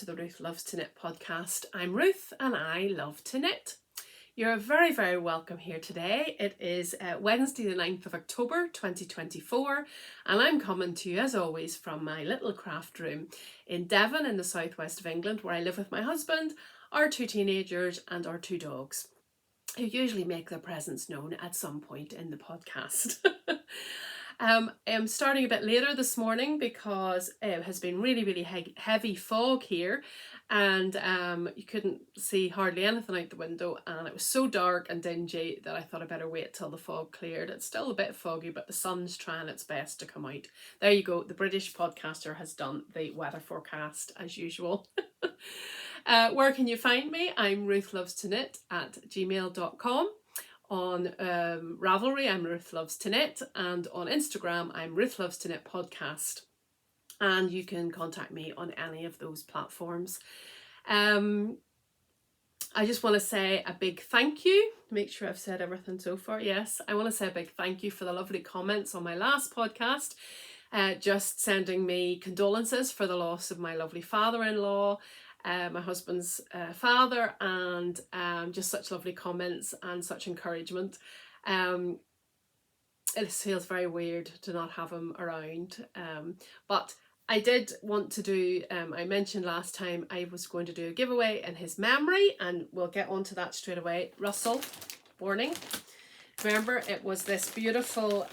the Ruth Loves to Knit podcast. I'm Ruth and I love to knit. You're very, very welcome here today. It is Wednesday the 9th of October 2024 and I'm coming to you as always from my little craft room in Devon in the southwest of England, where I live with my husband, our two teenagers and our two dogs, who usually make their presence known at some point in the podcast. I'm starting a bit later this morning because it has been really heavy fog here, and you couldn't see hardly anything out the window, and it was so dark and dingy that I thought I'd better wait till the fog cleared. It's still a bit foggy, but the sun's trying its best to come out. There you go, the British podcaster has done the weather forecast as usual. Where can you find me? I'm ruthlovestoknit@gmail.com. On Ravelry, I'm Ruth Loves to Knit, and on Instagram, I'm Ruth Loves to Knit Podcast. And you can contact me on any of those platforms. I just want to say a big thank you. Make sure I've said everything so far. Yes, I want to say a big thank you for the lovely comments on my last podcast. Just sending me condolences for the loss of my lovely father-in-law, my husband's father, and just such lovely comments and such encouragement. It feels very weird to not have him around, but I did want to do, I mentioned last time I was going to do a giveaway in his memory, and we'll get onto that straight away. Russell, warning. Remember, it was this beautiful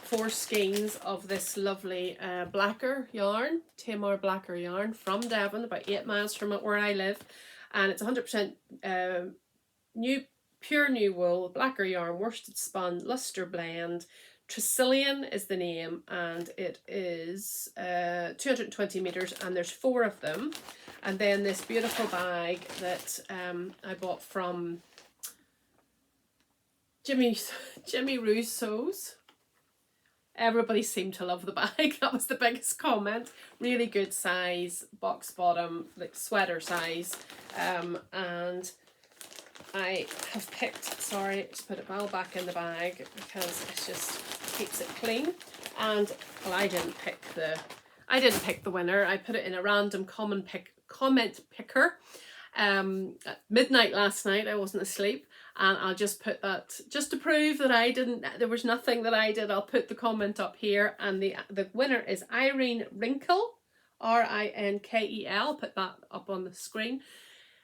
4 skeins of this lovely blacker yarn, Tamar blacker yarn from Devon, about 8 miles from where I live, and it's 100% pure new wool, blacker yarn, worsted spun, luster blend. Tresillian is the name, and it is 220 meters, and there's 4 of them. And then this beautiful bag that I bought from Jimmy Rousseau's. Everybody seemed to love the bag. That was the biggest comment. Really good size, box bottom, like sweater size. And I have picked, sorry, just put it well back in the bag because it just keeps it clean. And well, I didn't pick the winner. I put it in a random comment picker. At midnight last night, I wasn't asleep. And I'll just put that, just to prove that there was nothing that I did, I'll put the comment up here. And the winner is Irene Rinkel, R-I-N-K-E-L, put that up on the screen.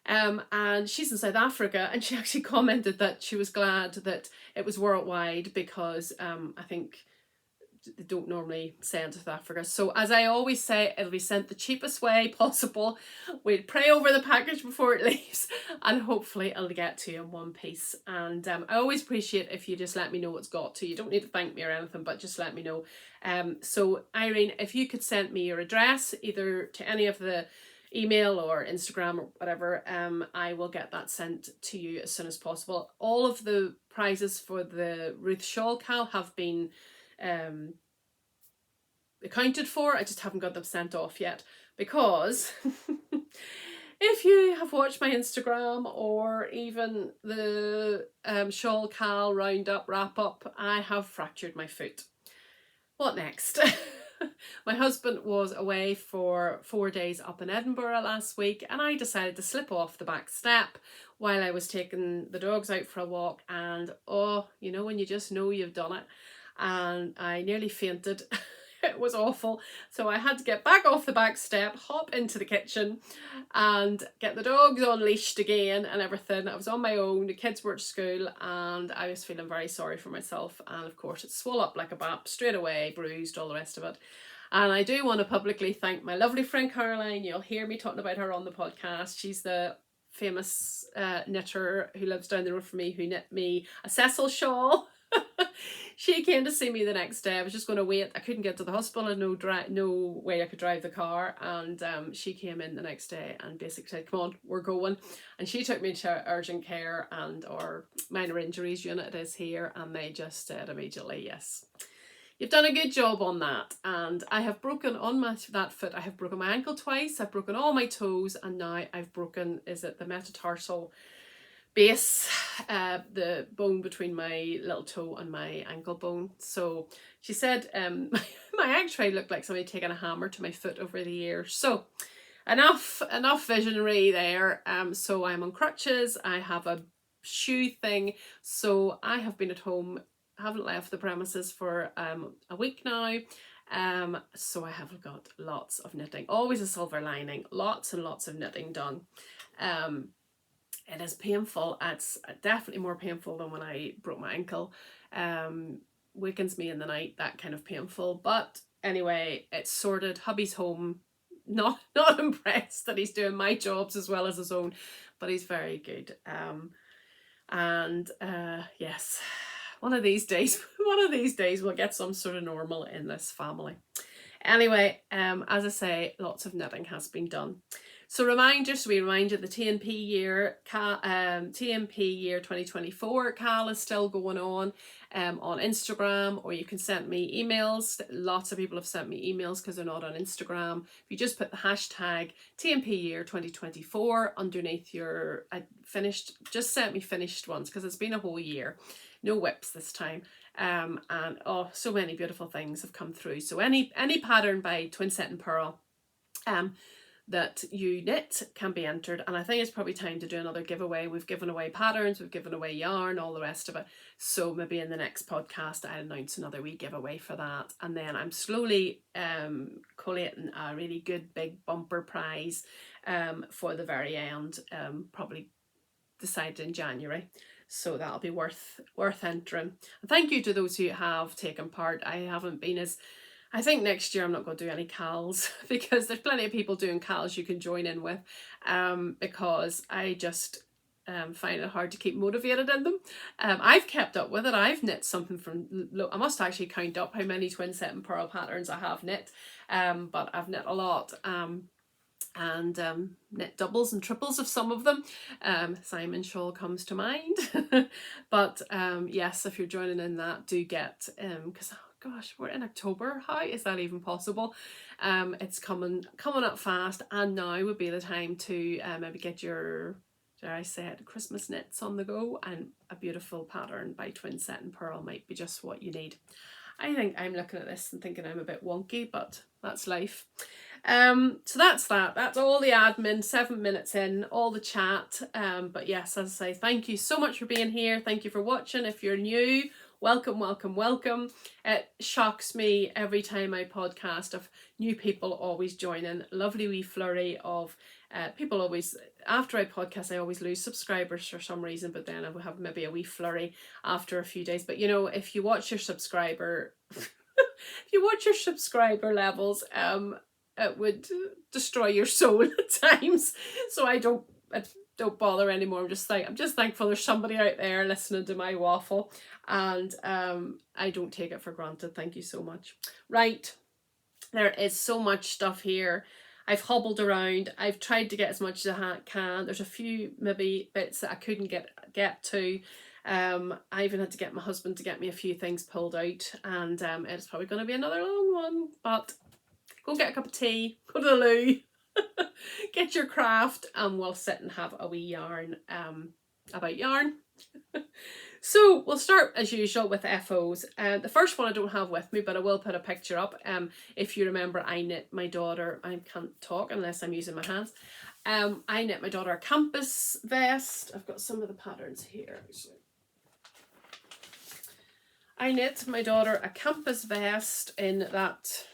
And she's in South Africa, and she actually commented that she was glad that it was worldwide because I think they don't normally send to South Africa. So as I always say, it'll be sent the cheapest way possible. We'll pray over the package before it leaves, and hopefully it'll get to you in one piece. And I always appreciate if you just let me know what's got to. You don't need to thank me or anything, but just let me know. So Irene, if you could send me your address either to any of the email or Instagram or whatever, I will get that sent to you as soon as possible. All of the prizes for the Ruth Shawl Cal have been accounted for. I just haven't got them sent off yet because if you have watched my Instagram or even the Shawl Cal roundup wrap up, I have fractured my foot. What next? My husband was away for 4 days up in Edinburgh last week, and I decided to slip off the back step while I was taking the dogs out for a walk, and oh, you know when you just know you've done it, and I nearly fainted. It was awful. So I had to get back off the back step, hop into the kitchen and get the dogs unleashed again and everything. I was on my own, the kids were at school, and I was feeling very sorry for myself. And of course it swelled up like a bap straight away, bruised, all the rest of it. And I do want to publicly thank my lovely friend Caroline. You'll hear me talking about her on the podcast. She's the famous knitter who lives down the road from me, who knit me a Cecil shawl. She came to see me the next day. I was just going to wait. I couldn't get to the hospital, and no way I could drive the car. And she came in the next day and basically said, "Come on, we're going." And she took me to urgent care and our minor injuries unit is here, and they just said immediately, "Yes, you've done a good job on that." And I have broken on that foot. I have broken my ankle twice. I've broken all my toes, and now I've broken, is it the metatarsal base, the bone between my little toe and my ankle bone. So she said my x-ray looked like somebody taking a hammer to my foot over the years. So enough visionary there. So I'm on crutches. I have a shoe thing. So I have been at home, haven't left the premises for a week now. So I have got lots of knitting, always a silver lining, lots and lots of knitting done. It is painful. It's definitely more painful than when I broke my ankle. Wakens me in the night, that kind of painful. But anyway, it's sorted. Hubby's home. Not impressed that he's doing my jobs as well as his own, but he's very good. Yes, one of these days we'll get some sort of normal in this family. Anyway, as I say, lots of knitting has been done. So we remind you, the TNP year 2024 Cal is still going on Instagram, or you can send me emails. Lots of people have sent me emails because they're not on Instagram. If you just put the hashtag TNP year 2024 underneath your just sent me finished ones, because it's been a whole year. No whips this time. And oh, so many beautiful things have come through. So any pattern by Twinset Purl that you knit can be entered, and I think it's probably time to do another giveaway. We've given away patterns, we've given away yarn, all the rest of it. So maybe in the next podcast I'll announce another wee giveaway for that, and then I'm slowly collating a really good big bumper prize for the very end, probably decided in January. So that'll be worth entering. And thank you to those who have taken part. I think next year I'm not going to do any cals because there's plenty of people doing cals you can join in with, because I just find it hard to keep motivated in them. I've kept up with it. I've knit something from, I must actually count up how many Twinset Purl patterns I have knit, but I've knit a lot. And knit doubles and triples of some of them. Simon Shawl comes to mind. But yes, if you're joining in that, do get, because gosh, we're in October. How is that even possible? It's coming up fast, and now would be the time to maybe get your, dare I say it, Christmas knits on the go, and a beautiful pattern by Twinset Purl might be just what you need. I think I'm looking at this and thinking I'm a bit wonky, but that's life. So that's that. That's all the admin, 7 minutes in, all the chat. But yes, as I say, thank you so much for being here. Thank you for watching. If you're new, welcome, welcome, welcome. It shocks me every time I podcast of new people always joining. Lovely wee flurry of people always, after I podcast, I always lose subscribers for some reason, but then I will have maybe a wee flurry after a few days. But you know, if you watch your subscriber, if you watch your subscriber levels, it would destroy your soul at times. So I don't bother anymore. I'm just thankful there's somebody out there listening to my waffle, and I don't take it for granted. Thank you so much. Right, there is so much stuff here. I've hobbled around. I've tried to get as much as I can. There's a few maybe bits that I couldn't get to. I even had to get my husband to get me a few things pulled out, and it's probably going to be another long one, but go get a cup of tea, go to the loo, get your craft, and we'll sit and have a wee yarn about yarn. So we'll start as usual with FOs. The first one I don't have with me, but I will put a picture up. If you remember, I knit my daughter, I can't talk unless I'm using my hands. I knit my daughter a campus vest. I've got some of the patterns here. I knit my daughter a campus vest in that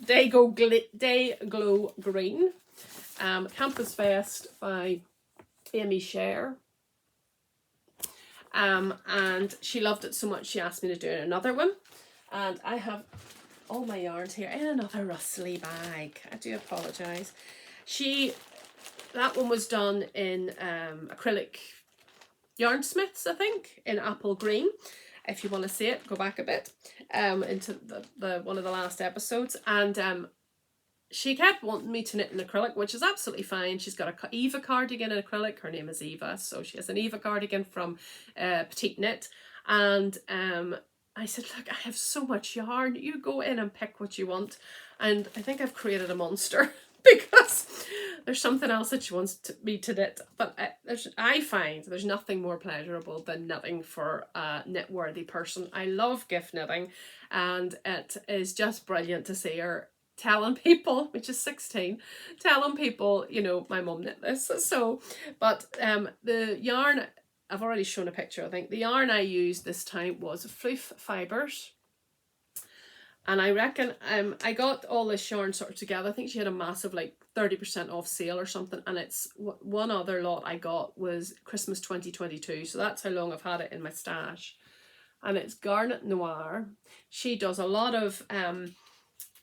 Day Glow Green. Campus vest by Aimee Sher. And she loved it so much she asked me to do another one. And I have all my yarns here in another rustly bag. I do apologise. That one was done in acrylic Yarnsmiths, I think, in apple green. If you want to see it, go back a bit into the one of the last episodes. And she kept wanting me to knit in acrylic, which is absolutely fine. She's got a Eva cardigan in acrylic. Her name is Eva, so she has an Eva cardigan from Petite Knit. And I said, look, I have so much yarn. You go in and pick what you want. And I think I've created a monster because there's something else that she wants me to knit. But I find there's nothing more pleasurable than knitting for a knit-worthy person. I love gift knitting, and it is just brilliant to see her telling people, which is 16, telling people, you know, my mum knit this. So, but the yarn, I've already shown a picture, I think. The yarn I used this time was Floof Fibres. And I reckon I got all this yarn sort of together. I think she had a massive like 30% off sale or something. And it's one other lot I got was Christmas 2022. So that's how long I've had it in my stash. And it's Garnet Noir. She does a lot of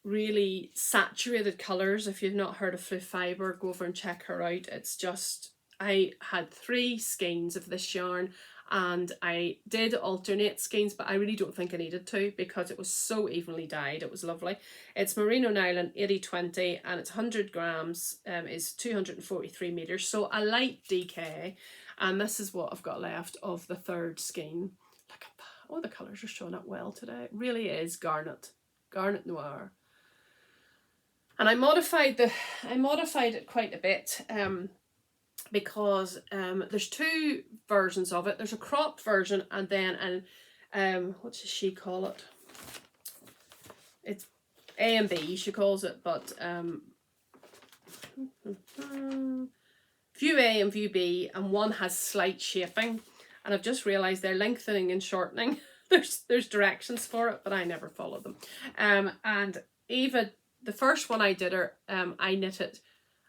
really saturated colours. If you've not heard of Floof Fibre, go over and check her out. It's just, I had 3 skeins of this yarn, and I did alternate skeins, but I really don't think I needed to because it was so evenly dyed. It was lovely. It's merino nylon 80/20, and it's 100 grams, is 243 meters, so a light DK. And this is what I've got left of the 3rd skein. Look at that. Oh, the colours are showing up well today. It really is Garnet Noir. And I modified it quite a bit. Because there's 2 versions of it. There's a cropped version, and then what does she call it? It's A and B, she calls it, but view A and view B, and one has slight shaping, and I've just realised they're lengthening and shortening. There's directions for it, but I never follow them. And Eva, the first one I did her, I knitted,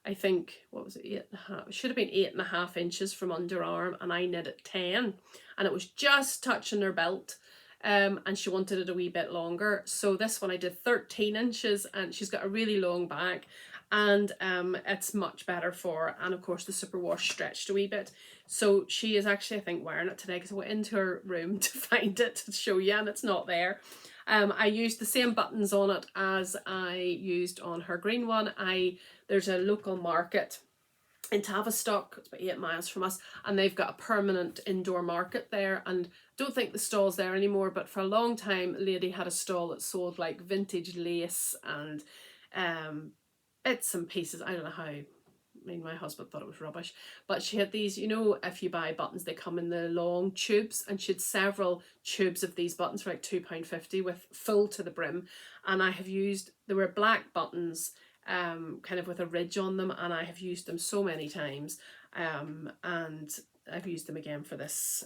I think, what was it, 8.5? It should have been 8.5 inches from underarm, and I knit it 10, and it was just touching her belt, and she wanted it a wee bit longer. So this one I did 13 inches, and she's got a really long back, and it's much better for her. And of course the superwash stretched a wee bit. So she is actually, I think, wearing it today because I went into her room to find it to show you, and it's not there. I used the same buttons on it as I used on her green one. There's a local market in Tavistock, it's about 8 miles from us, and they've got a permanent indoor market there, and I don't think the stall's there anymore, but for a long time a lady had a stall that sold like vintage lace and bits and pieces. I don't know how, I mean, my husband thought it was rubbish, but she had these, you know, if you buy buttons they come in the long tubes, and she had several tubes of these buttons for like £2.50 with full to the brim. And I have used, they were black buttons, kind of with a ridge on them, and I have used them so many times, and I've used them again for this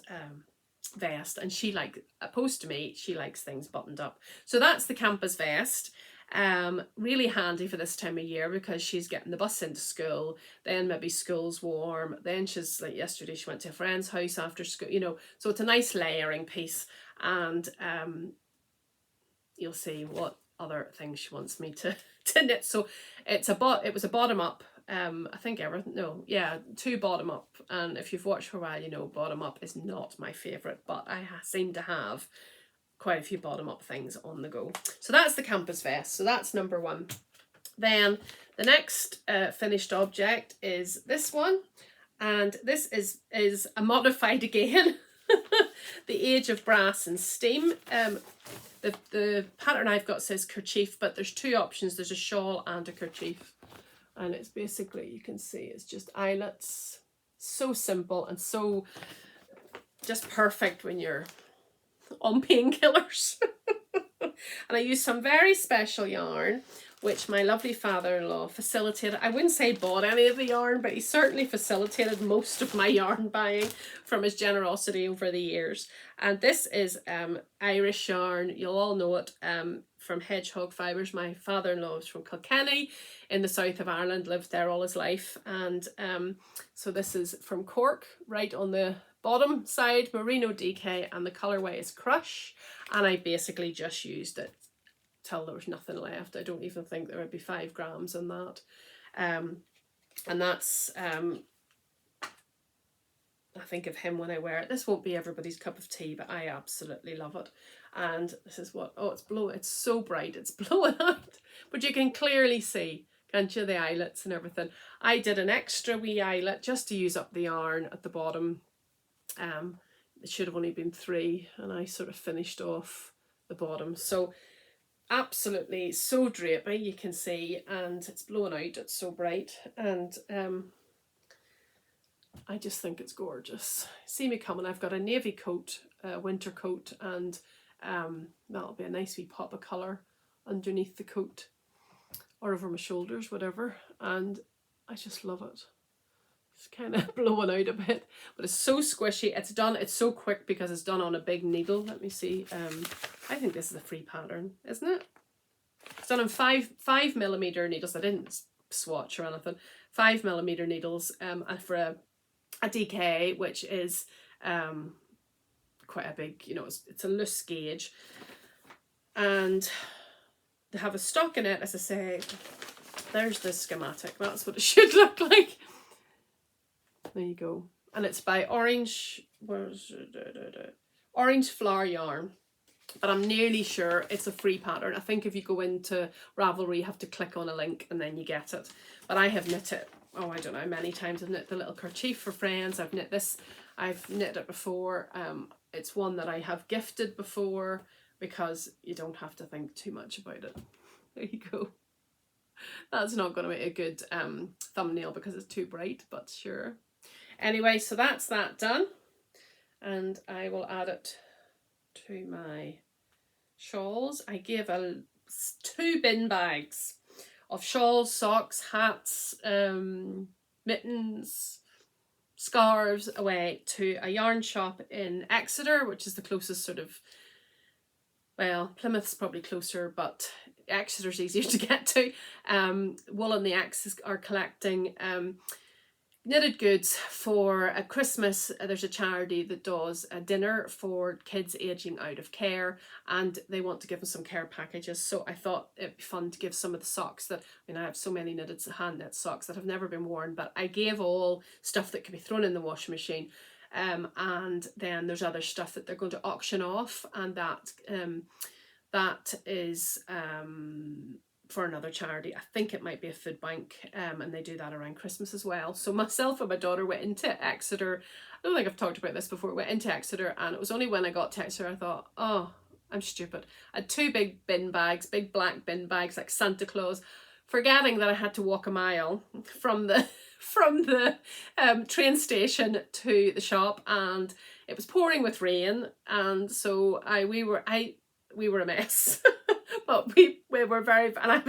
vest. And she, like, opposed to me, she likes things buttoned up. So that's the campus vest. Really handy for this time of year because she's getting the bus into school, then maybe school's warm, then she's, like yesterday she went to a friend's house after school, you know, so it's a nice layering piece. And you'll see what other things she wants me to knit. So it was a bottom up, I think everything, no, yeah, 2 bottom up, and if you've watched for a while, you know bottom up is not my favourite, but I seem to have quite a few bottom up things on the go. So that's the campus vest, so that's number 1. Then the next finished object is this one, and this is a modified again. The Age of Brass and Steam. The pattern I've got says kerchief, but there's 2 options. There's a shawl and a kerchief, and it's basically, you can see, it's just eyelets. So simple and so just perfect when you're on painkillers. And I used some very special yarn, which my lovely father-in-law facilitated. I wouldn't say bought any of the yarn, but he certainly facilitated most of my yarn buying from his generosity over the years. And this is Irish yarn. You'll all know it from Hedgehog Fibres. My father-in-law is from Kilkenny in the south of Ireland, lived there all his life. And so this is from Cork, right on the bottom side, merino DK, and the colourway is Crush. And I basically just used it till there was nothing left. I don't even think there would be 5 grams in that. And that's, I think of him when I wear it. This won't be everybody's cup of tea, but I absolutely love it. And this is what, oh, it's so bright, it's blowing out. But you can clearly see, can't you, the eyelets and everything. I did an extra wee eyelet just to use up the yarn at the bottom. It should have only been 3, and I sort of finished off the bottom. So absolutely so drapey, you can see, and it's blowing out, it's so bright, and I just think it's gorgeous. See me coming, I've got a navy coat, a winter coat, and that'll be a nice wee pop of colour underneath the coat or over my shoulders, whatever, and I just love it. It's kind of blowing out a bit, but it's so squishy. It's done, it's so quick because it's done on a big needle. Let me see. I think this is a free pattern, isn't it? It's done on 5mm needles. I didn't swatch or anything. 5mm needles, and for a DK, which is quite a big, you know, it's a loose gauge, and they have a stockinette, as I say. There's the schematic. That's what it should look like. There you go. And it's by Orange Flower Yarn. But I'm nearly sure it's a free pattern. I think if you go into Ravelry, you have to click on a link and then you get it. But I have knit it, oh, I don't know, many times. I've knit the little kerchief for friends. I've knit this. I've knit it before. It's one that I have gifted before because you don't have to think too much about it. There you go. That's not going to make a good thumbnail because it's too bright, but sure. Anyway, so that's that done. And I will add it to my shawls. I gave 2 bin bags of shawls, socks, hats, mittens, scarves away to a yarn shop in Exeter, which is the closest sort of, well, Plymouth's probably closer, but Exeter's easier to get to. Wool and the X are collecting knitted goods for a Christmas. There's a charity that does a dinner for kids aging out of care, and they want to give them some care packages. So I thought it'd be fun to give some of the socks that, I mean, I have so many knitted hand knit socks that have never been worn, but I gave all stuff that could be thrown in the washing machine. And then there's other stuff that they're going to auction off, and that is for another charity. I think it might be a food bank, and they do that around Christmas as well. So myself and my daughter went into Exeter. I don't think I've talked about this before. Went into Exeter, and it was only when I got to Exeter I thought, oh, I'm stupid. I had 2 big bin bags, big black bin bags like Santa Claus, forgetting that I had to walk a mile from the train station to the shop, and it was pouring with rain, and so we were a mess. But we were very, and I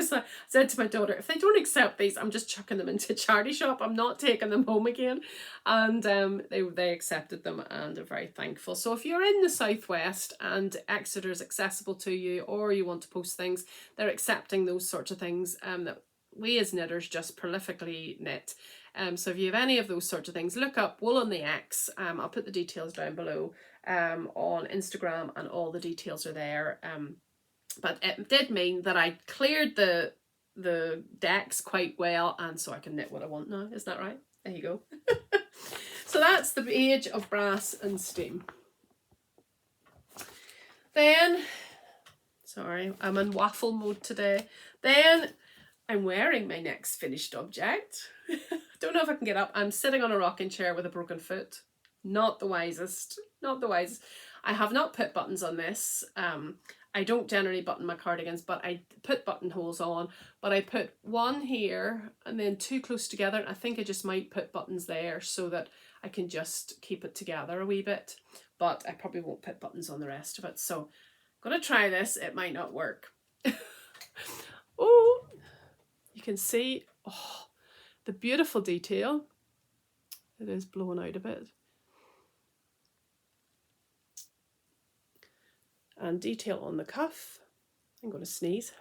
said to my daughter, if they don't accept these, I'm just chucking them into a charity shop. I'm not taking them home again. And they accepted them and are very thankful. So if you're in the southwest and Exeter is accessible to you, or you want to post things, they're accepting those sorts of things that we as knitters just prolifically knit. So if you have any of those sorts of things, look up Wool on the X. I'll put the details down below on Instagram, and all the details are there. But it did mean that I cleared the decks quite well, and so I can knit what I want now. Isn't that right? There you go. So that's the age of brass and steam. Then, sorry, I'm in waffle mode today. Then I'm wearing my next finished object. Don't know if I can get up. I'm sitting on a rocking chair with a broken foot. Not the wisest. Not the wisest. I have not put buttons on this. I don't generally button my cardigans, but I put buttonholes on. But I put 1 here and then 2 close together. And I think I just might put buttons there so that I can just keep it together a wee bit. But I probably won't put buttons on the rest of it. So I'm going to try this. It might not work. Oh, you can see the beautiful detail. It is blowing out a bit. And detail on the cuff. I'm going to sneeze.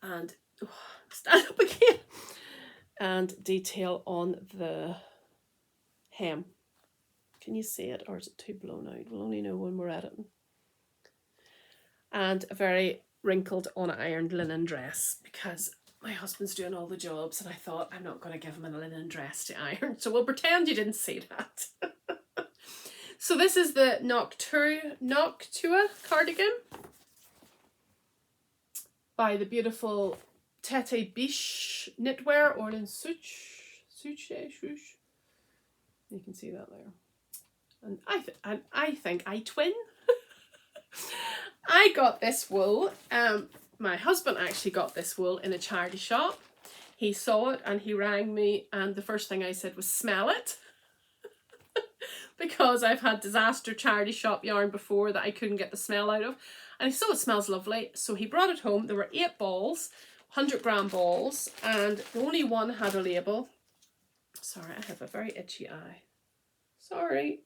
And stand up again. And detail on the hem. Can you see it, or is it too blown out? We'll only know when we're editing. And a very wrinkled on-ironed linen dress, because my husband's doing all the jobs, and I thought I'm not going to give him a linen dress to iron, so we'll pretend you didn't see that. So this is the Noctura cardigan by the beautiful Tete Biche knitwear, Orlane Sucche. You can see that there. And I think I twin. I got this wool. My husband actually got this wool in a charity shop. He saw it and he rang me, and the first thing I said was smell it. Because I've had disaster charity shop yarn before that I couldn't get the smell out of. And he saw it smells lovely, so he brought it home. There were 8 balls, 100-gram balls, and only one had a label. Sorry, I have a very itchy eye. Sorry.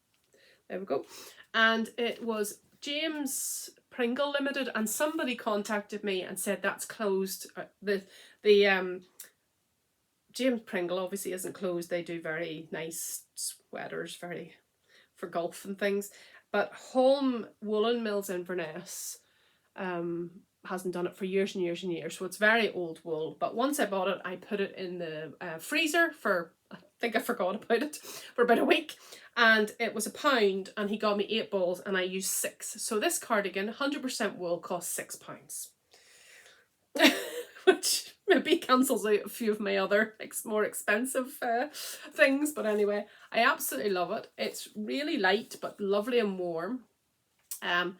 There we go. And it was James Pringle Limited, and somebody contacted me and said that's closed. The James Pringle obviously isn't closed. They do very nice sweaters, very for golf and things. But Home Woolen Mills Inverness hasn't done it for years and years and years, so it's very old wool. But once I bought it, I put it in the freezer for, I think I forgot about it, for about a week, and it was £1, and he got me 8 balls and I used 6. So this cardigan, 100% wool, cost £6. Which maybe cancels out a few of my other more expensive things, but anyway, I absolutely love it. It's really light but lovely and warm. I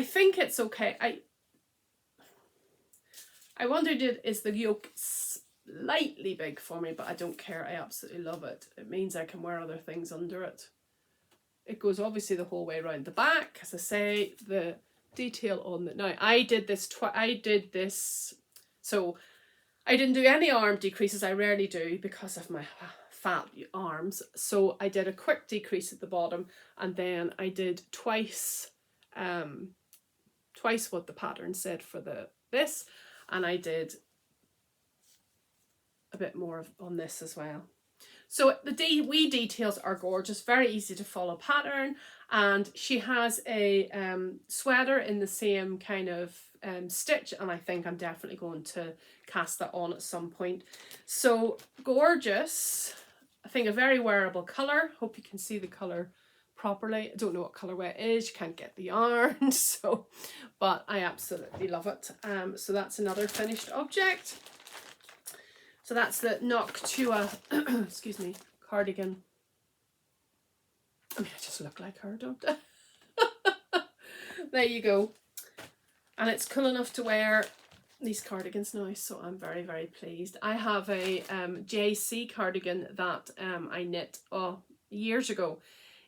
think it's okay. I wondered, is the yoke slightly big for me, but I don't care. I absolutely love it. It means I can wear other things under it. It goes obviously the whole way around the back. As I say, the detail on the, now I did this, so I didn't do any arm decreases. I rarely do because of my fat arms. So I did a quick decrease at the bottom, and then I did twice what the pattern said for this, and I did a bit more on this as well. So the wee details are gorgeous, very easy to follow pattern, and she has a sweater in the same kind of stitch, and I think I'm definitely going to cast that on at some point. So gorgeous. I think a very wearable colour. Hope you can see the colour properly. I don't know what colourway it is, you can't get the yarn, so, but I absolutely love it. So that's another finished object. So that's the Noctura, excuse me, cardigan. I mean, I just look like her, don't I? There you go. And it's cool enough to wear these cardigans now, so I'm very, very pleased. I have a JC cardigan that I knit years ago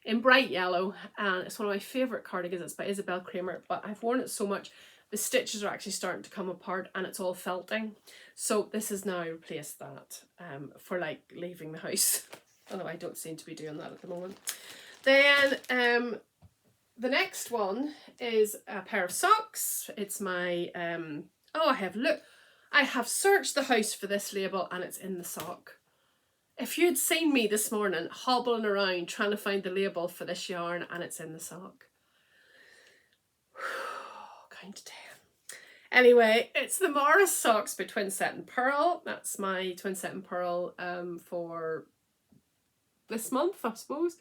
in bright yellow, and it's one of my favourite cardigans. It's by Isabel Kramer, but I've worn it so much the stitches are actually starting to come apart and it's all felting. So this has now replaced that for like leaving the house. Although I don't seem to be doing that at the moment. Then the next one is a pair of socks. It's my, I have searched the house for this label and it's in the sock. If you'd seen me this morning hobbling around trying to find the label for this yarn, and it's in the sock. Count to 10. Anyway, it's the Maurice socks by Twinset Purl. That's my Twinset Purl for this month, I suppose.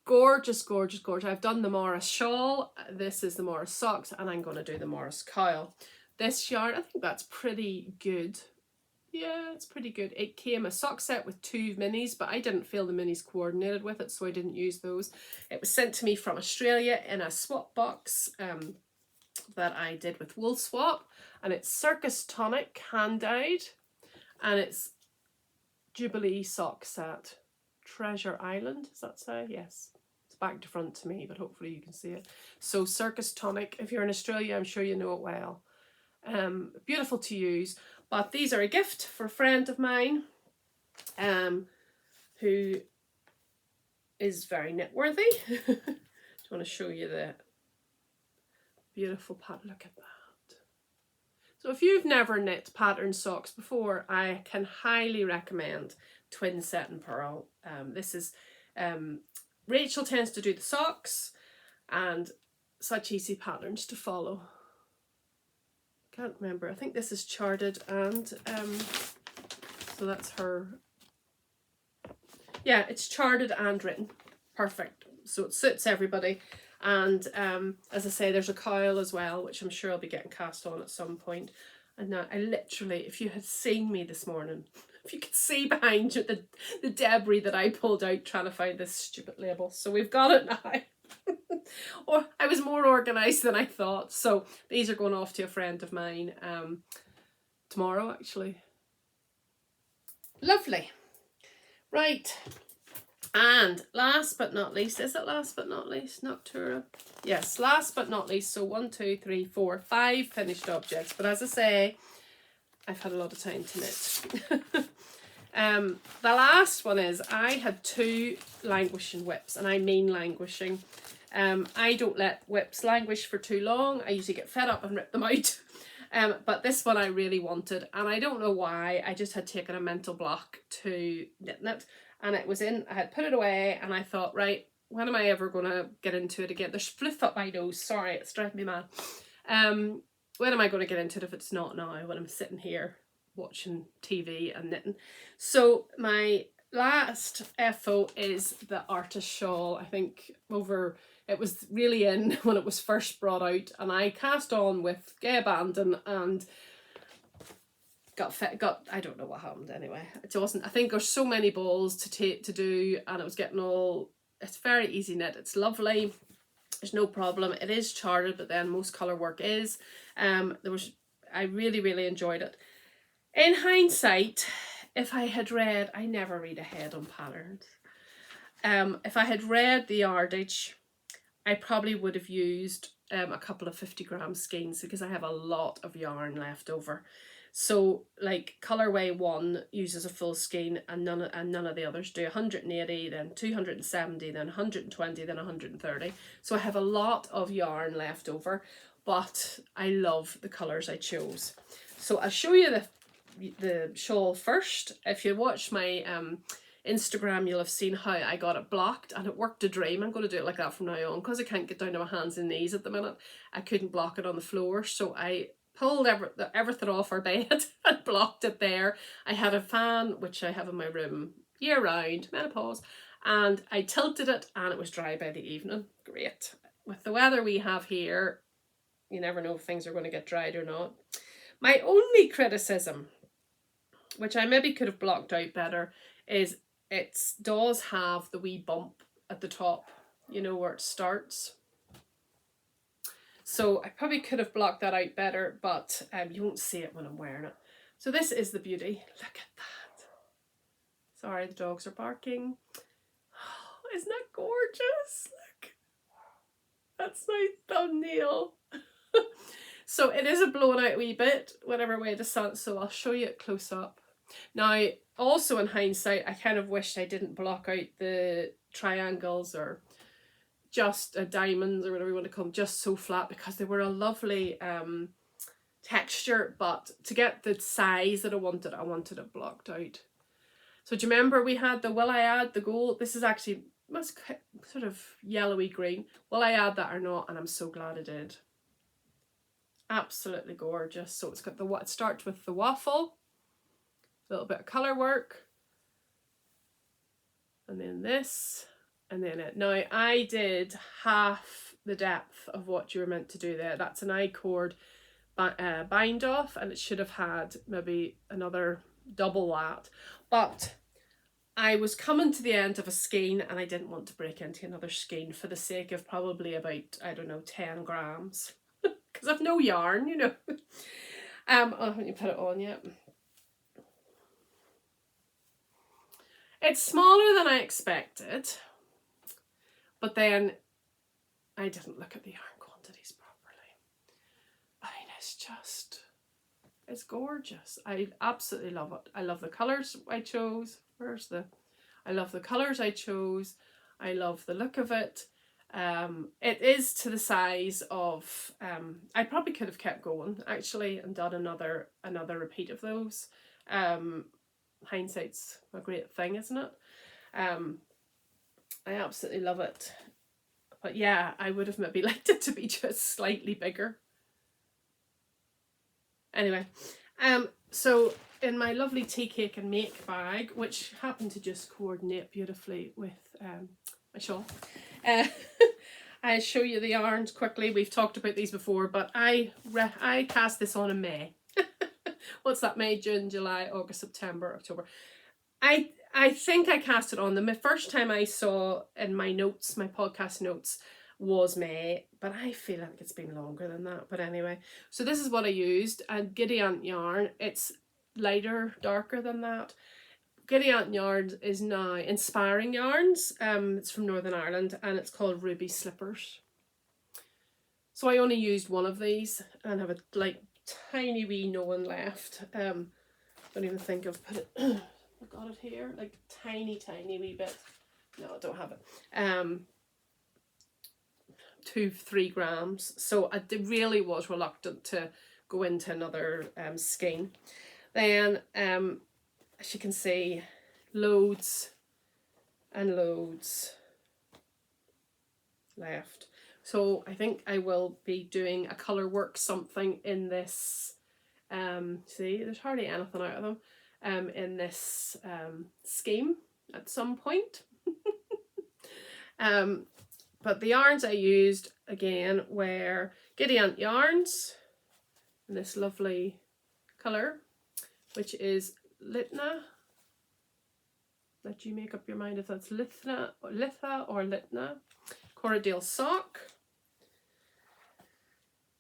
Gorgeous, gorgeous, gorgeous. I've done the Maurice shawl. This is the Maurice socks, and I'm going to do the Maurice cowl. This yarn, I think that's pretty good. Yeah, it's pretty good. It came a sock set with 2 minis, but I didn't feel the minis coordinated with it, so I didn't use those. It was sent to me from Australia in a swap box that I did with Wool Swap, and it's Circus Tonic hand dyed, and it's Jubilee sock set. Treasure Island, does that say? Yes. It's back to front to me, but hopefully you can see it. So Circus Tonic, if you're in Australia, I'm sure you know it well. Beautiful to use. But these are a gift for a friend of mine who is very knit-worthy. Just want to show you the beautiful pattern. Look at that. So if you've never knit pattern socks before, I can highly recommend Twinset Purl. This is, Rachel tends to do the socks, and such easy patterns to follow. Can't remember. I think this is charted, and so that's her. Yeah, it's charted and written. Perfect. So it suits everybody. And as I say, there's a cowl as well, which I'm sure I'll be getting cast on at some point. And now I literally, if you had seen me this morning, if you could see behind you the debris that I pulled out trying to find this stupid label. So we've got it now. Or I was more organised than I thought. So these are going off to a friend of mine tomorrow, actually. Lovely. Right. And last but not least, is it last but not least? Noctura. Yes, last but not least. So 1, 2, 3, 4, 5 finished objects. But as I say, I've had a lot of time to knit. The last one is I had 2 languishing whips, and I mean languishing. I don't let whips languish for too long. I usually get fed up and rip them out. But this one I really wanted, and I don't know why. I just had taken a mental block to knitting it, and it was in, I had put it away, and I thought, right, when am I ever going to get into it again? There's floof up my nose, sorry, it's driving me mad. When am I going to get into it if it's not now, when I'm sitting here watching TV and knitting? So my last FO is the Artus shawl. I think it was really in when it was first brought out, and I cast on with gay abandon and got I don't know what happened anyway. It wasn't, I think there's so many balls to do, and it was getting all, it's very easy knit, it's lovely, there's no problem, it is charted, but then most colour work is. I really enjoyed it. In hindsight, if I had read, I never read ahead on patterns. If I had read the yardage, I probably would have used a couple of 50-gram skeins, because I have a lot of yarn left over. So like colorway 1 uses a full skein, and none of the others do. 180, then 270, then 120, then 130. So I have a lot of yarn left over, but I love the colors I chose. So I'll show you the shawl first. If you watch my Instagram, you'll have seen how I got it blocked, and it worked a dream. I'm going to do it like that from now on, because I can't get down to my hands and knees at the minute. I couldn't block it on the floor, so I pulled everything off our bed and blocked it there. I had a fan, which I have in my room year round, menopause, and I tilted it, and it was dry by the evening. Great. With the weather we have here, you never know if things are going to get dried or not. My only criticism, which I maybe could have blocked out better, is it does have the wee bump at the top, you know, where it starts. So I probably could have blocked that out better, but you won't see it when I'm wearing it. So this is the beauty. Look at that. Sorry, the dogs are barking. Oh, isn't that gorgeous? Look. That's my thumbnail. So it is a blown out wee bit, whatever way the sun, so I'll show you it close up. Now, also in hindsight, I kind of wished I didn't block out the triangles or just diamonds or whatever you want to call them, just so flat, because they were a lovely texture, but to get the size that I wanted it blocked out. So do you remember we had the will I add the gold? This is actually sort of yellowy green. Will I add that or not? And I'm so glad I did. Absolutely gorgeous. So it's got it starts with the waffle, a little bit of colour work, and then this, and then it. Now I did half the depth of what you were meant to do there. That's an I-cord bind off, and it should have had maybe another double that, but I was coming to the end of a skein, and I didn't want to break into another skein for the sake of probably about, I don't know, 10 grams. Because I've no yarn, you know. I haven't put it on yet. It's smaller than I expected, but then I didn't look at the yarn quantities properly. I mean, it's gorgeous. I absolutely love it. I love the colours I chose. I love the colours I chose. I love the look of it. It is to the size of, I probably could have kept going actually and done another repeat of those. Hindsight's a great thing, isn't it? I absolutely love it. But yeah, I would have maybe liked it to be just slightly bigger. Anyway, so in my lovely tea cake and make bag, which happened to just coordinate beautifully with my shawl, I'll show you the yarns quickly. We've talked about these before, but I cast this on in May. What's that? May, June, July, August, September, October. I think I cast it on them. The first time I saw in my notes, my podcast notes, was May, but I feel like it's been longer than that. But anyway, so this is what I used, and Giddy yarn. It's lighter, darker than that. Giddy yarn is now Inspiring Yarns. It's from Northern Ireland, and it's called Ruby Slippers. So I only used one of these and have a like tiny wee one left. Don't even think I've put it. I've got it here, like tiny wee bit. No, I don't have it. 2-3 grams. So I really was reluctant to go into another skein. Then as you can see, loads and loads left. So I think I will be doing a colour work something in this. See, there's hardly anything out of them in this scheme at some point. But the yarns I used again were Giddy yarns in this lovely colour, which is Lihna. Let you make up your mind if that's Lihna or Lihna. Corridale sock.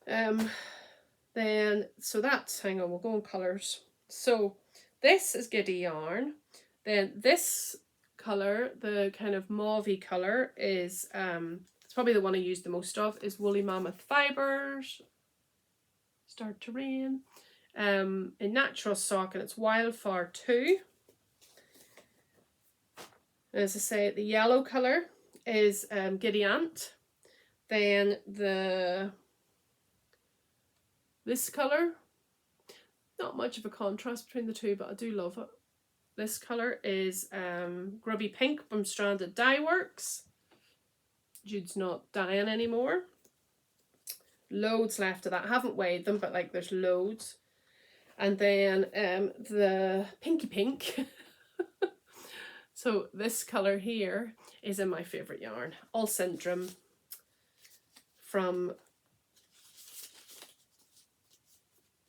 Then, so that's, hang on, we'll go in colours. So this is Giddy yarn. Then this colour, the kind of mauvey colour, is it's probably the one I used the most of, is Woolly Mammoth Fibres. Start to rain. In natural sock, and it's Wildflower 2. As I say, the yellow colour is Giddy Ant. Then this colour, not much of a contrast between the two, but I do love it. This colour is Grubby Pink from Stranded Dyeworks. Jude's not dyeing anymore. Loads left of that. I haven't weighed them, but like there's loads. And then the pinky pink. So this colour here is in my favourite yarn, Ullcentrum from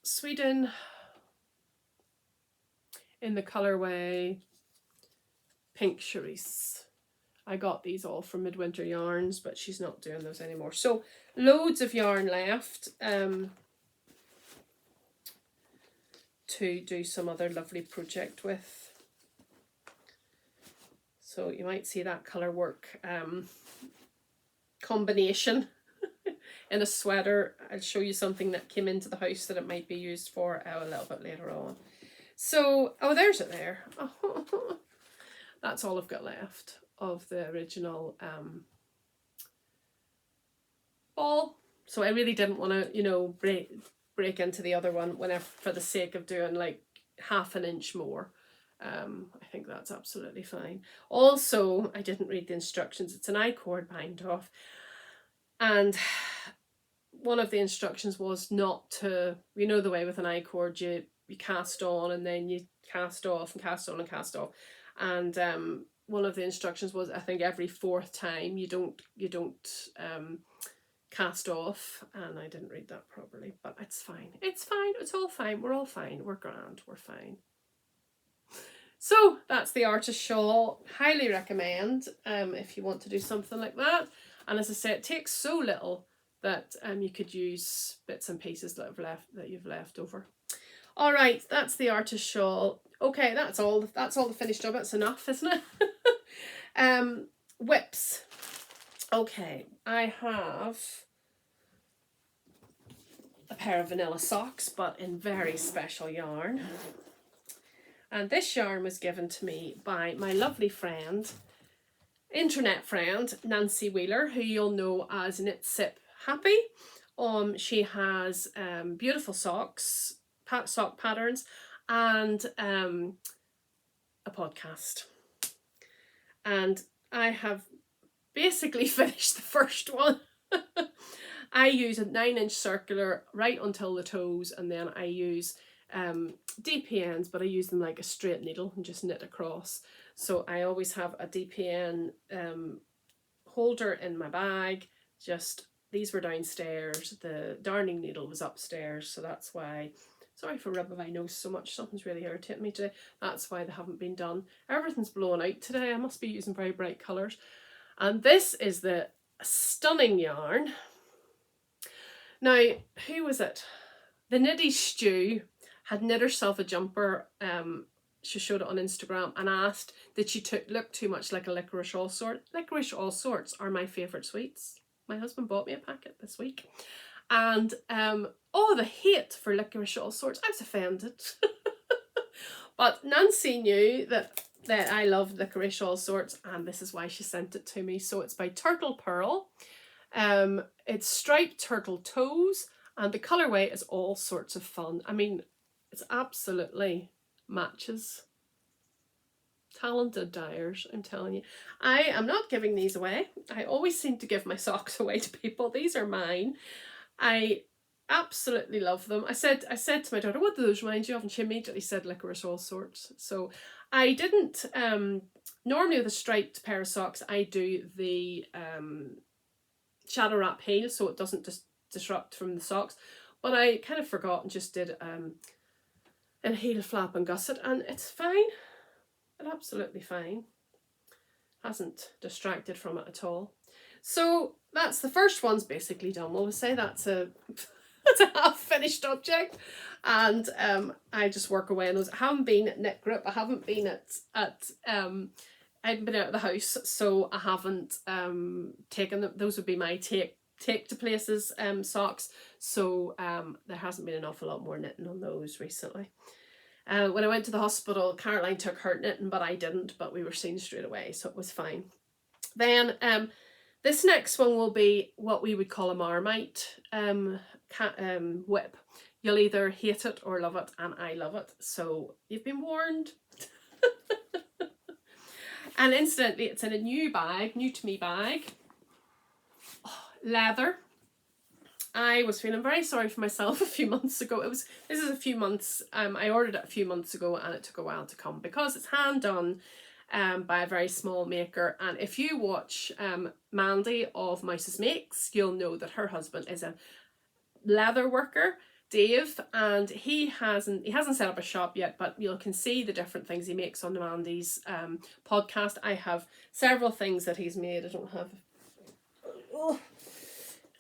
Sweden, in the colourway Pink Cerise. I got these all from Midwinter Yarns, but she's not doing those anymore. So loads of yarn left to do some other lovely project with. So you might see that colour work combination in a sweater. I'll show you something that came into the house that it might be used for a little bit later on. So, oh, there's it there. Oh, that's all I've got left of the original ball. So I really didn't want to, you know, break into the other one whenever, for the sake of doing like ½ an inch more. I think that's absolutely fine. Also, I didn't read the instructions. It's an I-cord bind off, and one of the instructions was not to, you know, the way with an I-cord you cast on and then you cast off and cast on and cast off, and one of the instructions was, I think every 4th time you don't cast off, and I didn't read that properly, but it's fine. It's fine. It's all fine. We're all fine. We're grand. We're fine. So that's the Artus shawl. Highly recommend if you want to do something like that. And as I say, it takes so little that you could use bits and pieces that you've left over. All right, that's the Artus shawl. Okay, that's all the finished job. That's enough, isn't it? Whips. Okay, I have a pair of vanilla socks, but in very special yarn. And this yarn was given to me by my lovely friend, internet friend, Nancy Wheeler, who you'll know as Knit Sip Happy. She has beautiful socks, sock patterns, and a podcast. And I have basically finished the first one. I use a 9-inch circular right until the toes, and then I use DPNs, but I use them like a straight needle and just knit across. So I always have a DPN holder in my bag. Just these were downstairs, the darning needle was upstairs, so that's why. Sorry for rubbing my nose so much, something's really irritating me today. That's why they haven't been done. Everything's blown out today. I must be using very bright colours. And this is the stunning yarn. Now, who was it? The Knitty Stew had knit herself a jumper. She showed it on Instagram and asked that she looked too much like a licorice all sorts. Licorice all sorts are my favourite sweets. My husband bought me a packet this week. And oh, the hate for licorice all sorts. I was offended. But Nancy knew that I loved licorice all sorts, and this is why she sent it to me. So it's by Turtle Purl. It's striped turtle toes, and the colourway is all sorts of fun. I mean, it's absolutely matches. Talented dyers, I'm telling you. I am not giving these away. I always seem to give my socks away to people. These are mine. I absolutely love them. I said to my daughter, what do those remind you of? And she immediately said licorice all sorts. So I didn't, normally with a striped pair of socks, I do the shadow wrap heel so it doesn't disrupt from the socks. But I kind of forgot and just did a heel flap and gusset, and it's fine. It's absolutely fine. Hasn't distracted from it at all. So that's the first one's basically done. We'll say that's a that's a half finished object, and I just work away on those. I haven't been at knit group. I haven't been at I haven't been out of the house, so I haven't taken them. Those would be my take to places socks. So there hasn't been an awful lot more knitting on those recently. When I went to the hospital, Caroline took her knitting, but I didn't. But we were seen straight away, so it was fine. Then this next one will be what we would call a Marmite whip. You'll either hate it or love it, and I love it. So you've been warned. And incidentally, it's in a new bag, new to me bag. Oh, leather. I was feeling very sorry for myself a few months ago. This is a few months, I ordered it a few months ago, and it took a while to come because it's hand done by a very small maker. And if you watch Mandy of Mouse's Makes, you'll know that her husband is a leather worker, Dave, and he hasn't set up a shop yet, but you can see the different things he makes on Mandy's podcast. I have several things that he's made.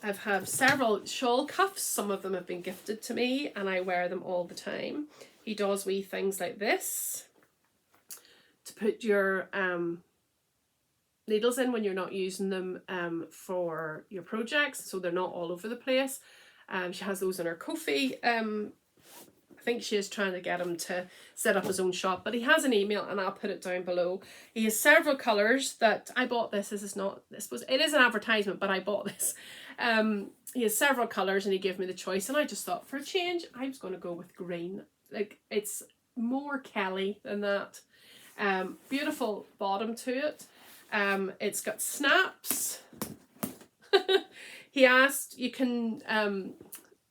I've had several shawl cuffs. Some of them have been gifted to me, and I wear them all the time. He does wee things like this to put your needles in when you're not using them for your projects, so they're not all over the place. She has those in her Ko-fi. I think she is trying to get him to set up his own shop, but he has an email, and I'll put it down below. He has several colours that I bought this. It is an advertisement, but I bought this. He has several colours, and he gave me the choice, and I just thought, for a change, I was going to go with green. Like, it's more Kelly than that. Beautiful bottom to it. It's got snaps. He asked, you can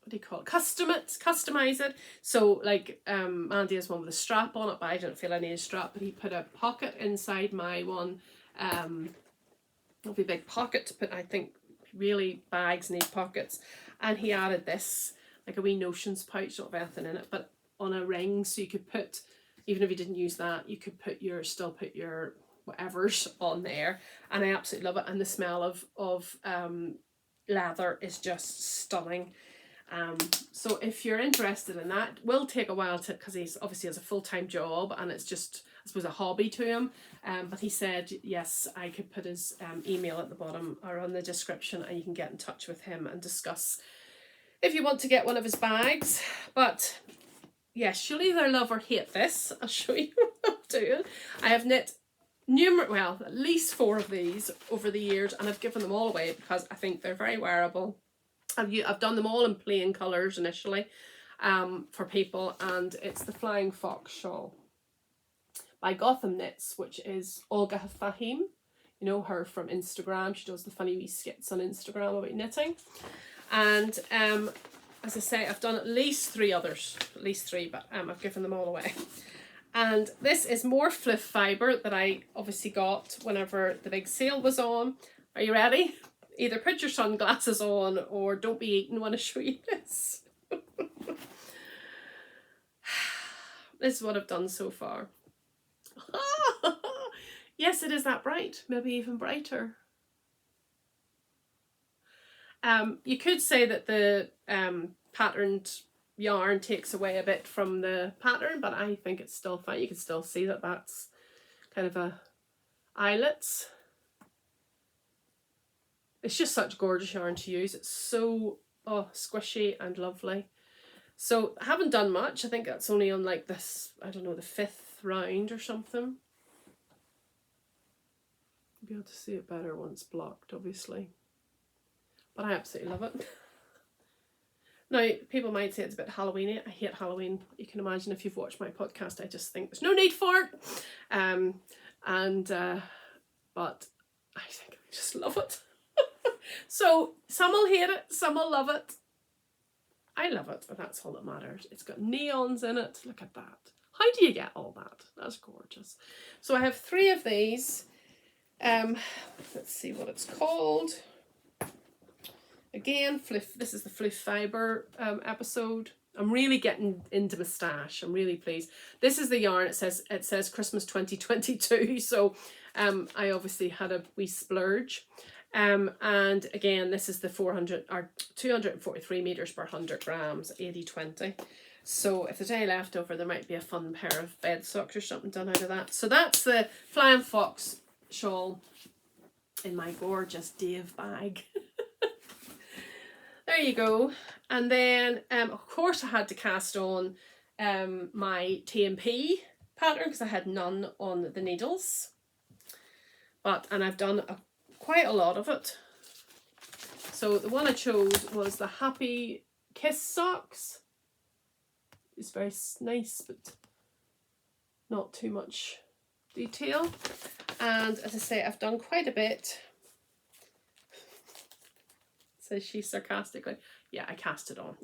what do you call it? Customize it. So like Mandy has one with a strap on it, but I don't feel I need a strap. But he put a pocket inside my one. It'll be a big pocket to put. I think really bags need pockets, and he added this like a wee notions pouch, not with anything in it, but on a ring, so you could put, even if you didn't use that, you could still put your whatever's on there, and I absolutely love it. And the smell of leather is just stunning. So if you're interested in that, it will take a while to, because he's obviously has a full-time job, and it's just, I suppose, a hobby to him. But he said yes, I could put his email at the bottom or on the description, and you can get in touch with him and discuss if you want to get one of his bags. But yes, you'll either love or hate this. I'll show you what I'm doing. I have knit at least 4 of these over the years, and I've given them all away because I think they're very wearable. I've done them all in plain colours initially for people, and it's the Flying Fox Shawl by Gotham Knits, which is Olga Fahim. You know her from Instagram. She does the funny wee skits on Instagram about knitting. And as I say, I've done at least 3 others, but I've given them all away. And this is more Floof fibre that I obviously got whenever the big sale was on. Are you ready? Either put your sunglasses on or don't be eating when I show you this. This is what I've done so far. Yes, it is that bright, maybe even brighter. You could say that the patterned yarn takes away a bit from the pattern, but I think it's still fine. You can still see that that's kind of a eyelets. It's just such gorgeous yarn to use. It's so squishy and lovely. So I haven't done much. I think that's only on like this, I don't know, the 5th round or something. You'll be able to see it better once blocked, obviously. But I absolutely love it. Now, people might say it's a bit Halloween-y. I hate Halloween. You can imagine if you've watched my podcast, I just think there's no need for it. But I think I just love it. So some will hate it, some will love it. I love it, and that's all that matters. It's got neons in it. Look at that. How do you get all that? That's gorgeous. So I have 3 of these. Let's see what it's called. Again, this is the Floof Fibre episode. I'm really getting into my stash. I'm really pleased. This is the yarn. It says Christmas 2022. So I obviously had a wee splurge. And again, this is the 243 meters per 100 grams, 80/20. So if there's any left over, there might be a fun pair of bed socks or something done out of that. So that's the Flying Fox shawl in my gorgeous Dave bag. There you go. And then, of course, I had to cast on my T&P pattern because I had none on the needles. And I've done quite a lot of it. So the one I chose was the Happy Kiss socks. It's very nice, but not too much detail. And as I say, I've done quite a bit. Says she sarcastically. Yeah, I cast it on.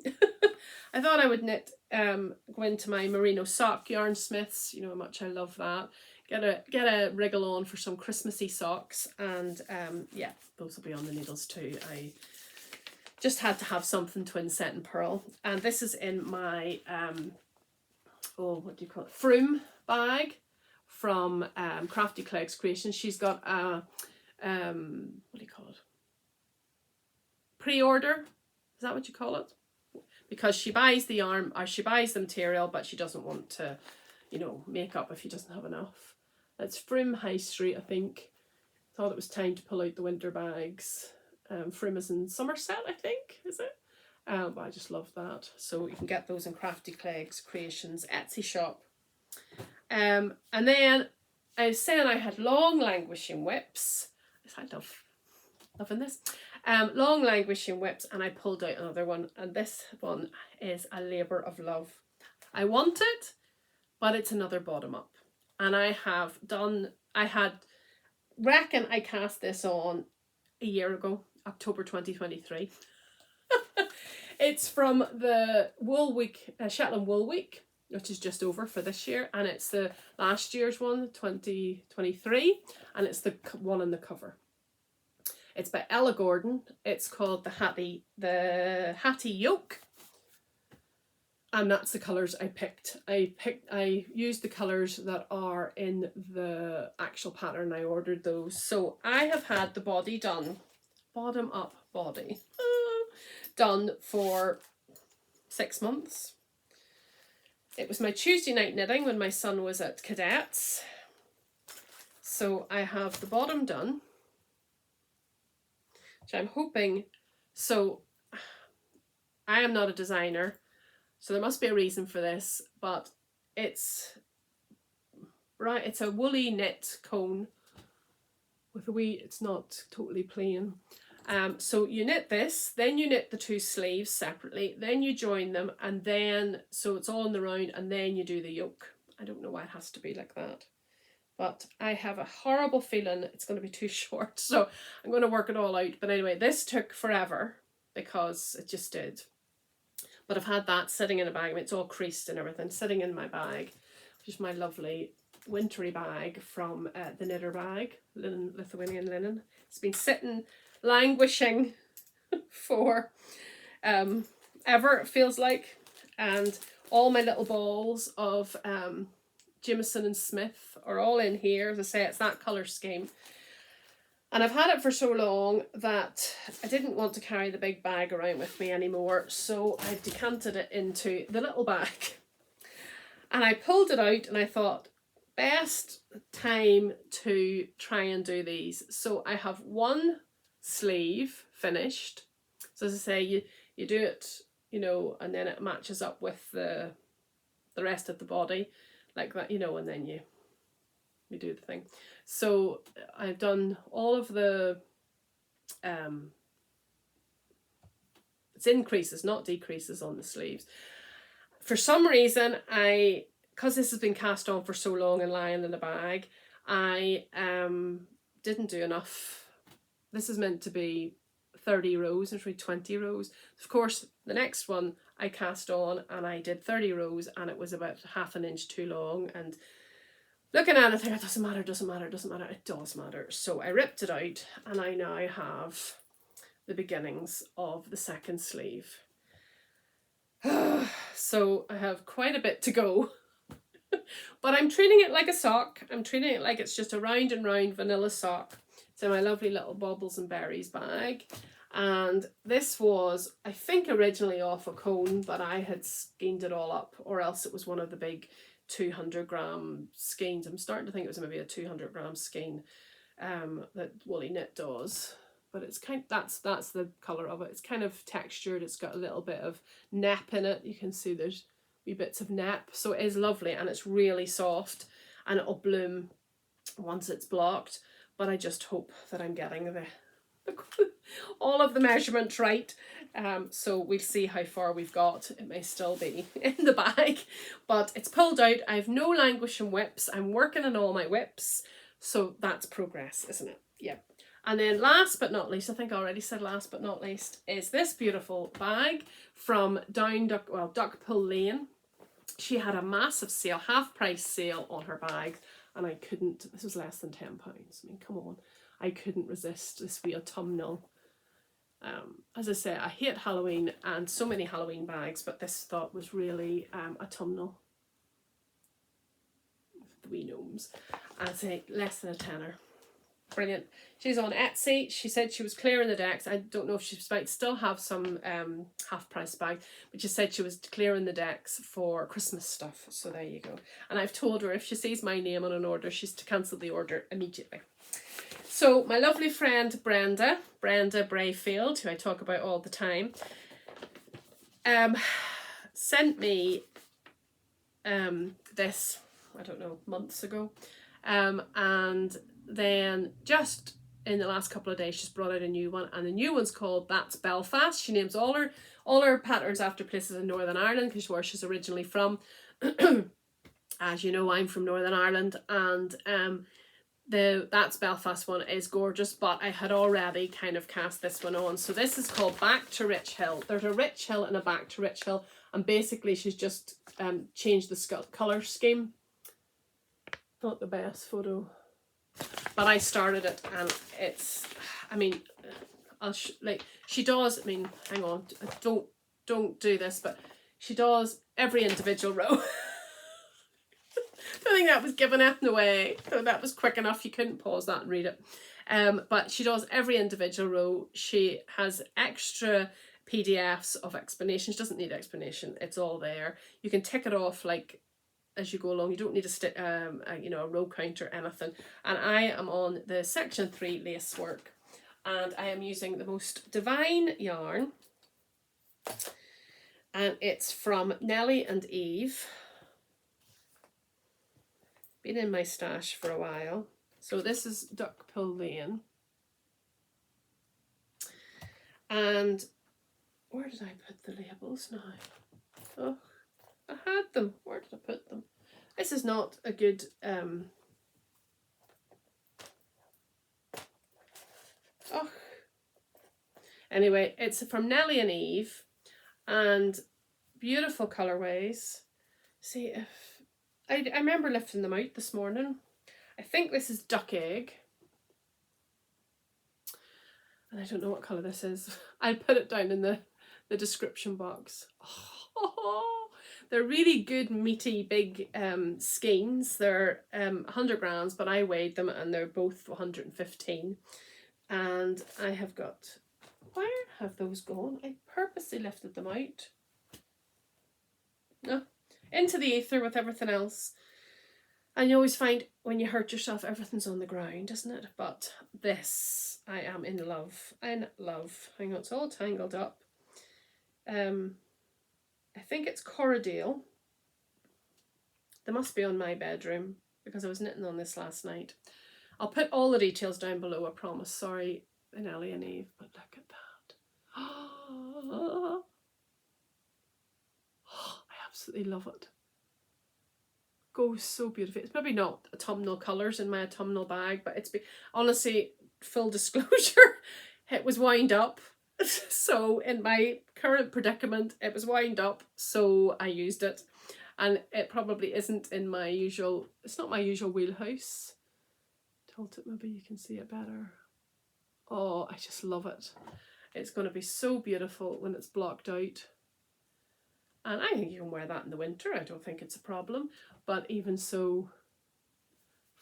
I thought I would knit, go into my merino sock Yarnsmiths. You know how much I love that. Get a wriggle on for some Christmassy socks, and yeah, those will be on the needles too. I just had to have something Twinset Purl, and this is in my what do you call it? Froom bag from Crafty Clegs Creations. She's got a what do you call it? Pre-order. Is that what you call it? Because she buys the yarn, or she buys the material, but she doesn't want to, you know, make up if she doesn't have enough. It's from High Street, I think. Thought it was time to pull out the winter bags. Frim is in Somerset, I think, is it? But I just love that. So you can get those in Crafty Clegs Creations Etsy shop. And then I was saying I had long languishing whips. I love loving this. Long languishing whips, and I pulled out another one, and this one is a labour of love. I want it, but it's another bottom up. And I reckon I cast this on a year ago, October 2023. It's from the Wool Week, Shetland Wool Week, which is just over for this year, and it's the last year's one, 2023, and it's the one on the cover. It's by Ella Gordon. It's called the Hattie Yoke. And that's the colours I picked. I used the colours that are in the actual pattern. I ordered those. So I have had the body done, bottom up body, done for 6 months. It was my Tuesday night knitting when my son was at cadets. So I have the bottom done, which I'm hoping, so I am not a designer, so there must be a reason for this, but it's a woolly knit cone with a wee, it's not totally plain. So you knit this, then you knit the 2 sleeves separately, then you join them, and then, so it's all in the round, and then you do the yoke. I don't know why it has to be like that, but I have a horrible feeling it's going to be too short, so I'm going to work it all out. But anyway, this took forever because it just did. But I've had that sitting in a bag. I mean, it's all creased and everything, sitting in my bag, which is my lovely wintry bag from the Knitter Bag, Lithuanian linen. It's been sitting, languishing for ever, it feels like. And all my little balls of Jameson and Smith are all in here. As I say, it's that colour scheme. And I've had it for so long that I didn't want to carry the big bag around with me anymore, so I've decanted it into the little bag. And I pulled it out and I thought, best time to try and do these. So I have one sleeve finished. So as I say, you do it, you know, and then it matches up with the rest of the body like that, you know, and then you do the thing. So I've done all of the it's increases, not decreases on the sleeves. For some reason, because this has been cast on for so long and lying in a bag, I didn't do enough. This is meant to be 30 rows, and it's really 20 rows. Of course, the next one I cast on and I did 30 rows and it was about half an inch too long, and looking at it, it doesn't matter, doesn't matter, doesn't matter. It does matter. So I ripped it out and I now have the beginnings of the second sleeve. So I have quite a bit to go. But I'm treating it like a sock. I'm treating it like it's just a round and round vanilla sock. It's in my lovely little Baubles and Berries bag. And this was, I think, originally off a cone, but I had skeined it all up, or else it was one of the big 200-gram skeins. I'm starting to think it was maybe a 200-gram skein that Woolly Knit does. But it's that's the colour of it. It's kind of textured. It's got a little bit of nap in it. You can see there's wee bits of nap. So it is lovely and it's really soft and it'll bloom once it's blocked. But I just hope that I'm getting all of the measurements right. So we'll see how far we've got. It may still be in the bag, but it's pulled out. I have no languishing whips. I'm working on all my whips. So that's progress, isn't it? Yeah. And then last but not least, I think I already said last but not least, is this beautiful bag from Duckpill Lane. She had a massive sale, half price sale on her bag, and I couldn't, this was less than £10. I mean, come on. I couldn't resist this wee autumnal. As I say, I hate Halloween and so many Halloween bags, but this thought was really autumnal. The wee gnomes. I'd say less than a tenner. Brilliant. She's on Etsy. She said she was clearing the decks. I don't know if she might still have some half price bags, but she said she was clearing the decks for Christmas stuff. So there you go. And I've told her if she sees my name on an order, she's to cancel the order immediately. So my lovely friend Brenda Brayfield, who I talk about all the time, sent me this, I don't know, months ago, and then just in the last couple of days she's brought out a new one, and the new one's called That's Belfast. She names all her patterns after places in Northern Ireland because where she's originally from. As you know, I'm from Northern Ireland, and the That's Belfast one is gorgeous, but I had already kind of cast this one on. So this is called Back to Rich Hill. There's a Rich Hill and a Back to Rich Hill, and basically she's just changed the colour scheme. Not the best photo, but I started it and it's, I mean, she does, I mean, hang on, don't do this, but she does every individual row. I think that was giving it away. So that was quick enough. You couldn't pause that and read it. But she does every individual row. She has extra PDFs of explanations. She doesn't need explanation. It's all there. You can tick it off like as you go along. You don't need a row count or anything. And I am on the section 3 lace work, and I am using the most divine yarn, and it's from Nellie and Eve. Been in my stash for a while. So this is Duckpill Lane. And where did I put the labels now? Oh, I had them. Where did I put them? This is not a good Anyway, it's from Nellie and Eve, and beautiful colorways. See if I remember lifting them out this morning. I think this is Duck Egg. And I don't know what colour this is. I'll put it down in the description box. Oh, they're really good, meaty, big skeins. They're 100 grams, but I weighed them and they're both 115. And I have got, where have those gone? I purposely lifted them out. No, into the ether with everything else. And you always find when you hurt yourself, everything's on the ground, isn't it? But this, I am in love. In love. Hang on, it's all tangled up. I think it's Corradale. They must be on my bedroom because I was knitting on this last night. I'll put all the details down below, I promise. Sorry, in Ellie and Eve, but look at that. Oh, I absolutely love it. Goes so beautifully. It's maybe not autumnal colours in my autumnal bag, but it's honestly, full disclosure, it was wound up. So in my current predicament, it was wound up, so I used it. And it probably isn't in my usual, it's not my usual wheelhouse. Tilt it, maybe you can see it better. Oh, I just love it. It's going to be so beautiful when it's blocked out. And I think you can wear that in the winter. I don't think it's a problem. But even so,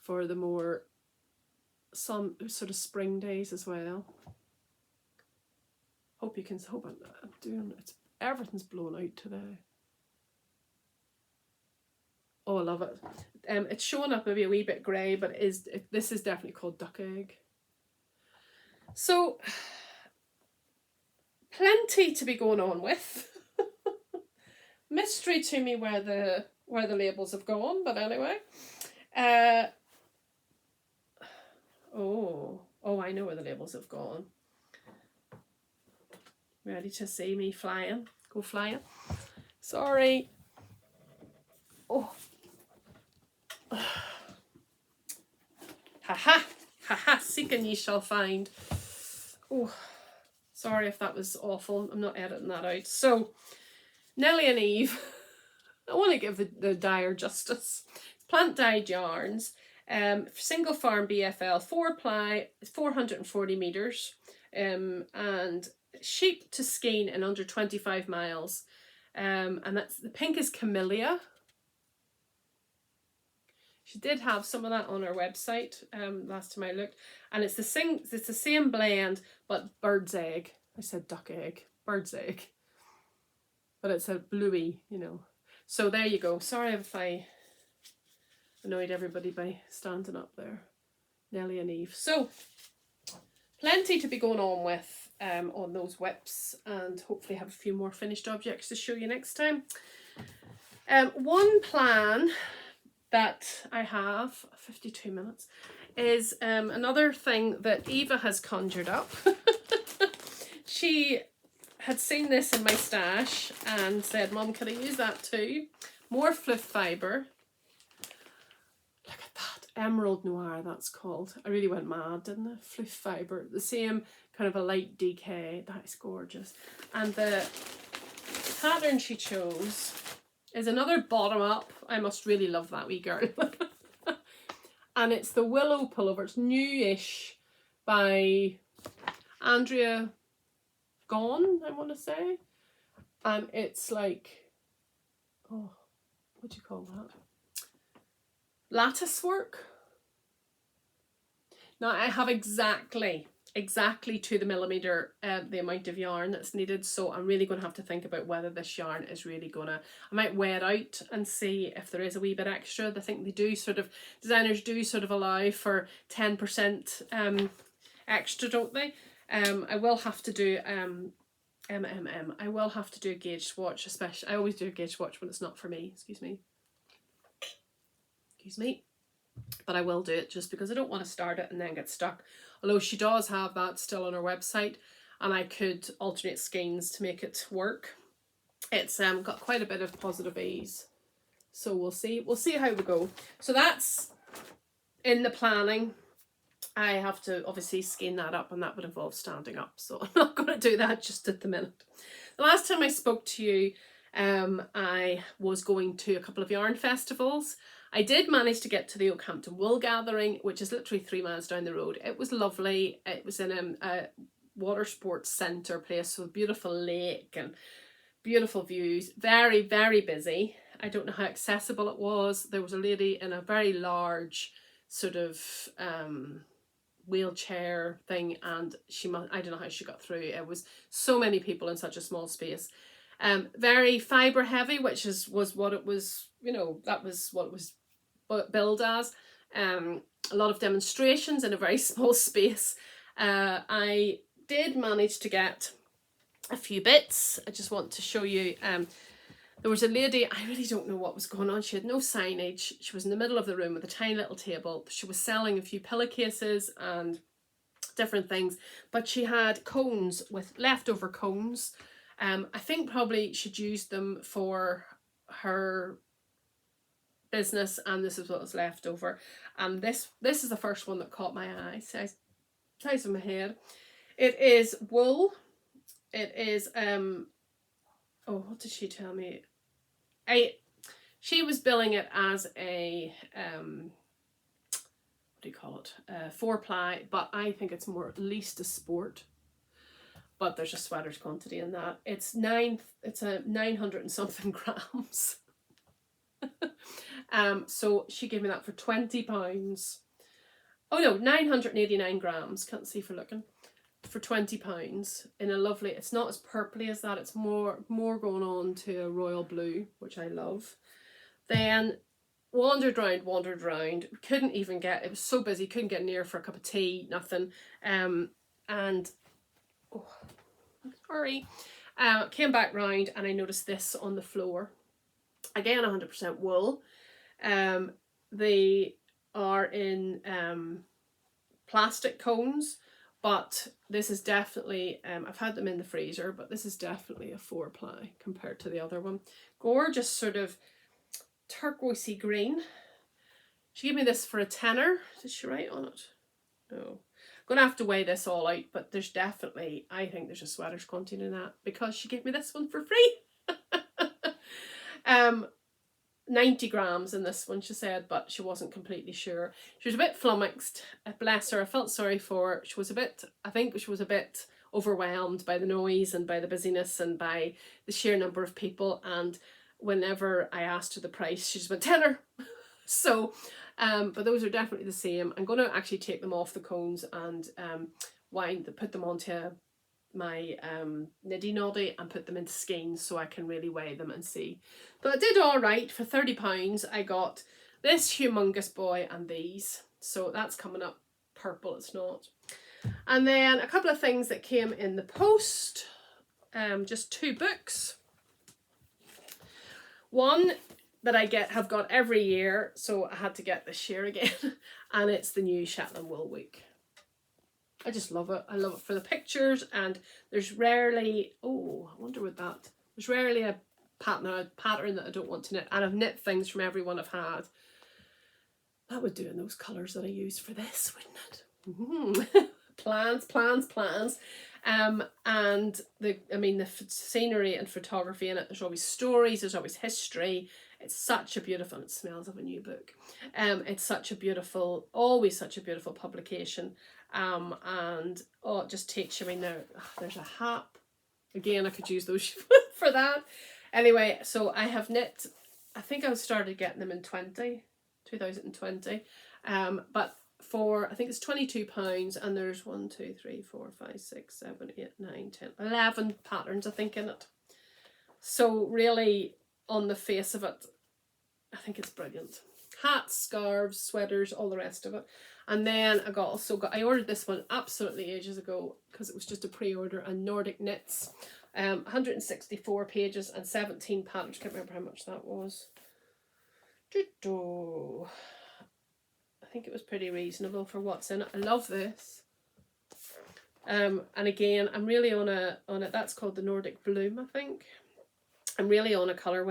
for the more some sort of spring days as well. Hope you can, hope I'm doing, everything's blown out today. Oh, I love it. It's showing up maybe a wee bit grey, but this is definitely called duck egg. So, plenty to be going on with. Mystery to me where the labels have gone, but anyway. Oh, I know where the labels have gone. Ready to see me flying? Go flying. Sorry. Oh. Haha. Haha. Seek and ye shall find. Oh. Sorry if that was awful. I'm not editing that out. So, Nellie and Eve. I want to give the dyer justice. Plant dyed yarns. Single farm BFL, 4-ply, 440 meters. And sheep to skein in under 25 miles. And that's, the pink is Camellia. She did have some of that on her website last time I looked. And it's the same blend, but bird's egg. I said duck egg, bird's egg. But it's a bluey, you know. So there you go. Sorry if I annoyed everybody by standing up there. Nellie and Eve. So, plenty to be going on with on those whips, and hopefully have a few more finished objects to show you next time. One plan that I have, 52 minutes, is another thing that Eva has conjured up. She had seen this in my stash and said, Mum, can I use that too? More Floof fibre. Look at that. Emerald Noir, that's called. I really went mad, didn't I? Floof fibre. The same kind of a light DK. That is gorgeous. And the pattern she chose is another bottom up. I must really love that wee girl. And it's the Willow pullover. It's newish by Andrea Gone, I want to say. And it's like, oh, what do you call that? Lattice work. Now I have exactly to the millimetre the amount of yarn that's needed, so I'm really going to have to think about whether this yarn is really gonna, I might wear it out and see if there is a wee bit extra. I think they do sort of, designers do sort of allow for 10% extra, don't they? I will have to do I will have to do a gauge swatch, especially I always do a gauge swatch when it's not for me, excuse me, but I will do it just because I don't want to start it and then get stuck. Although she does have that still on her website, and I could alternate skeins to make it work. It's got quite a bit of positive ease, so we'll see how we go. So that's in the planning. I have to obviously skein that up, and that would involve standing up, so I'm not going to do that just at the minute. The last time I spoke to you, I was going to a couple of yarn festivals. I did manage to get to the Ullcentrum wool gathering, which is literally 3 miles down the road. It was lovely. It was in a water sports centre place with a beautiful lake and beautiful views. Very, very busy. I don't know how accessible it was. There was a lady in a very large sort of wheelchair thing, and I don't know how she got through. It was so many people in such a small space. Very fibre heavy, which was what it was, you know, that was what it was billed as. A lot of demonstrations in a very small space. I did manage to get a few bits. I just want to show you. There was a lady, I really don't know what was going on. She had no signage. She was in the middle of the room with a tiny little table. She was selling a few pillowcases and different things, but she had cones with leftover cones. I think probably she'd used them for her business, and this is what was left over. And this is the first one that caught my eye. Size of my head. It is wool. It is oh, what did she tell me? She was billing it as a what do you call it? 4-ply, but I think it's more at least a sport. But there's a sweater's quantity in that. It's a 900 and something grams. So she gave me that for £20. Oh no, 989 grams. Can't see for looking. For £20 in a lovely, it's not as purpley as that, it's more going on to a royal blue, which I love. Then wandered round, couldn't even get, it was so busy, couldn't get near for a cup of tea, nothing. And oh, sorry, came back round and I noticed this on the floor. Again, 100% wool. They are in plastic cones. But this is definitely, I've had them in the freezer, but this is definitely a 4-ply compared to the other one. Gorgeous sort of turquoisey green. She gave me this for a tenner. Did she write on it? No. I'm going to have to weigh this all out, but there's definitely, I think there's a sweater's quantity in that because she gave me this one for free. 90 grams in this one, she said, but she wasn't completely sure. She was a bit flummoxed. Bless her. I felt sorry for her. I think she was a bit overwhelmed by the noise and by the busyness and by the sheer number of people. And whenever I asked her the price, she just went, tenner. So, but those are definitely the same. I'm going to actually take them off the cones and put them onto my niddy noddy and put them into skeins so I can really weigh them and see. But I did all right. For £30 I got this humongous boy and these, so that's coming up. Purple, it's not. And then a couple of things that came in the post, just 2 books. One that I have got every year, so I had to get this year again, and it's the new Shetland Wool Week. I just love it. I love it for the pictures, and there's rarely, oh, I wonder what that, there's rarely a pattern that I don't want to knit, and I've knit things from every one I've had. That would do in those colours that I used for this, wouldn't it? Plans. And the scenery and photography in it, there's always stories, there's always history. It's such a beautiful, it smells of a new book. It's such a beautiful, always such a beautiful publication. And oh, it just takes you in there. There's a hat. Again, I could use those for that. Anyway, so I have knit, I think I started getting them in 2020. But for, I think it's £22, and there's 1, 2, 3, 4, 5, 6, 7, 8, 9, 10, 11 patterns, I think, in it. So really, on the face of it, I think it's brilliant. Hats, scarves, sweaters, all the rest of it. And then I ordered this one absolutely ages ago because it was just a pre-order, and Nordic Knits. 164 pages and 17 patterns. Can't remember how much that was. I think it was pretty reasonable for what's in it. I love this. And again, I'm really on a that's called the Nordic Bloom, I think. I'm really on a colour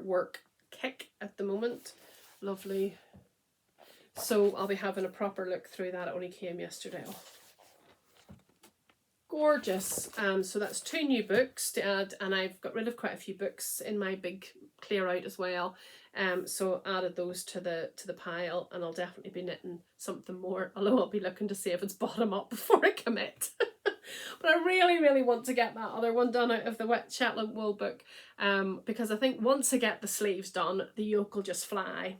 work kick at the moment. Lovely. So I'll be having a proper look through that. It only came yesterday. Oh, gorgeous. So that's 2 new books to add, and I've got rid of quite a few books in my big clear out as well. So added those to the pile, and I'll definitely be knitting something more, although I'll be looking to see if it's bottom up before I commit. But I really want to get that other one done out of the Shetland Wool book, because I think once I get the sleeves done, the yoke will just fly.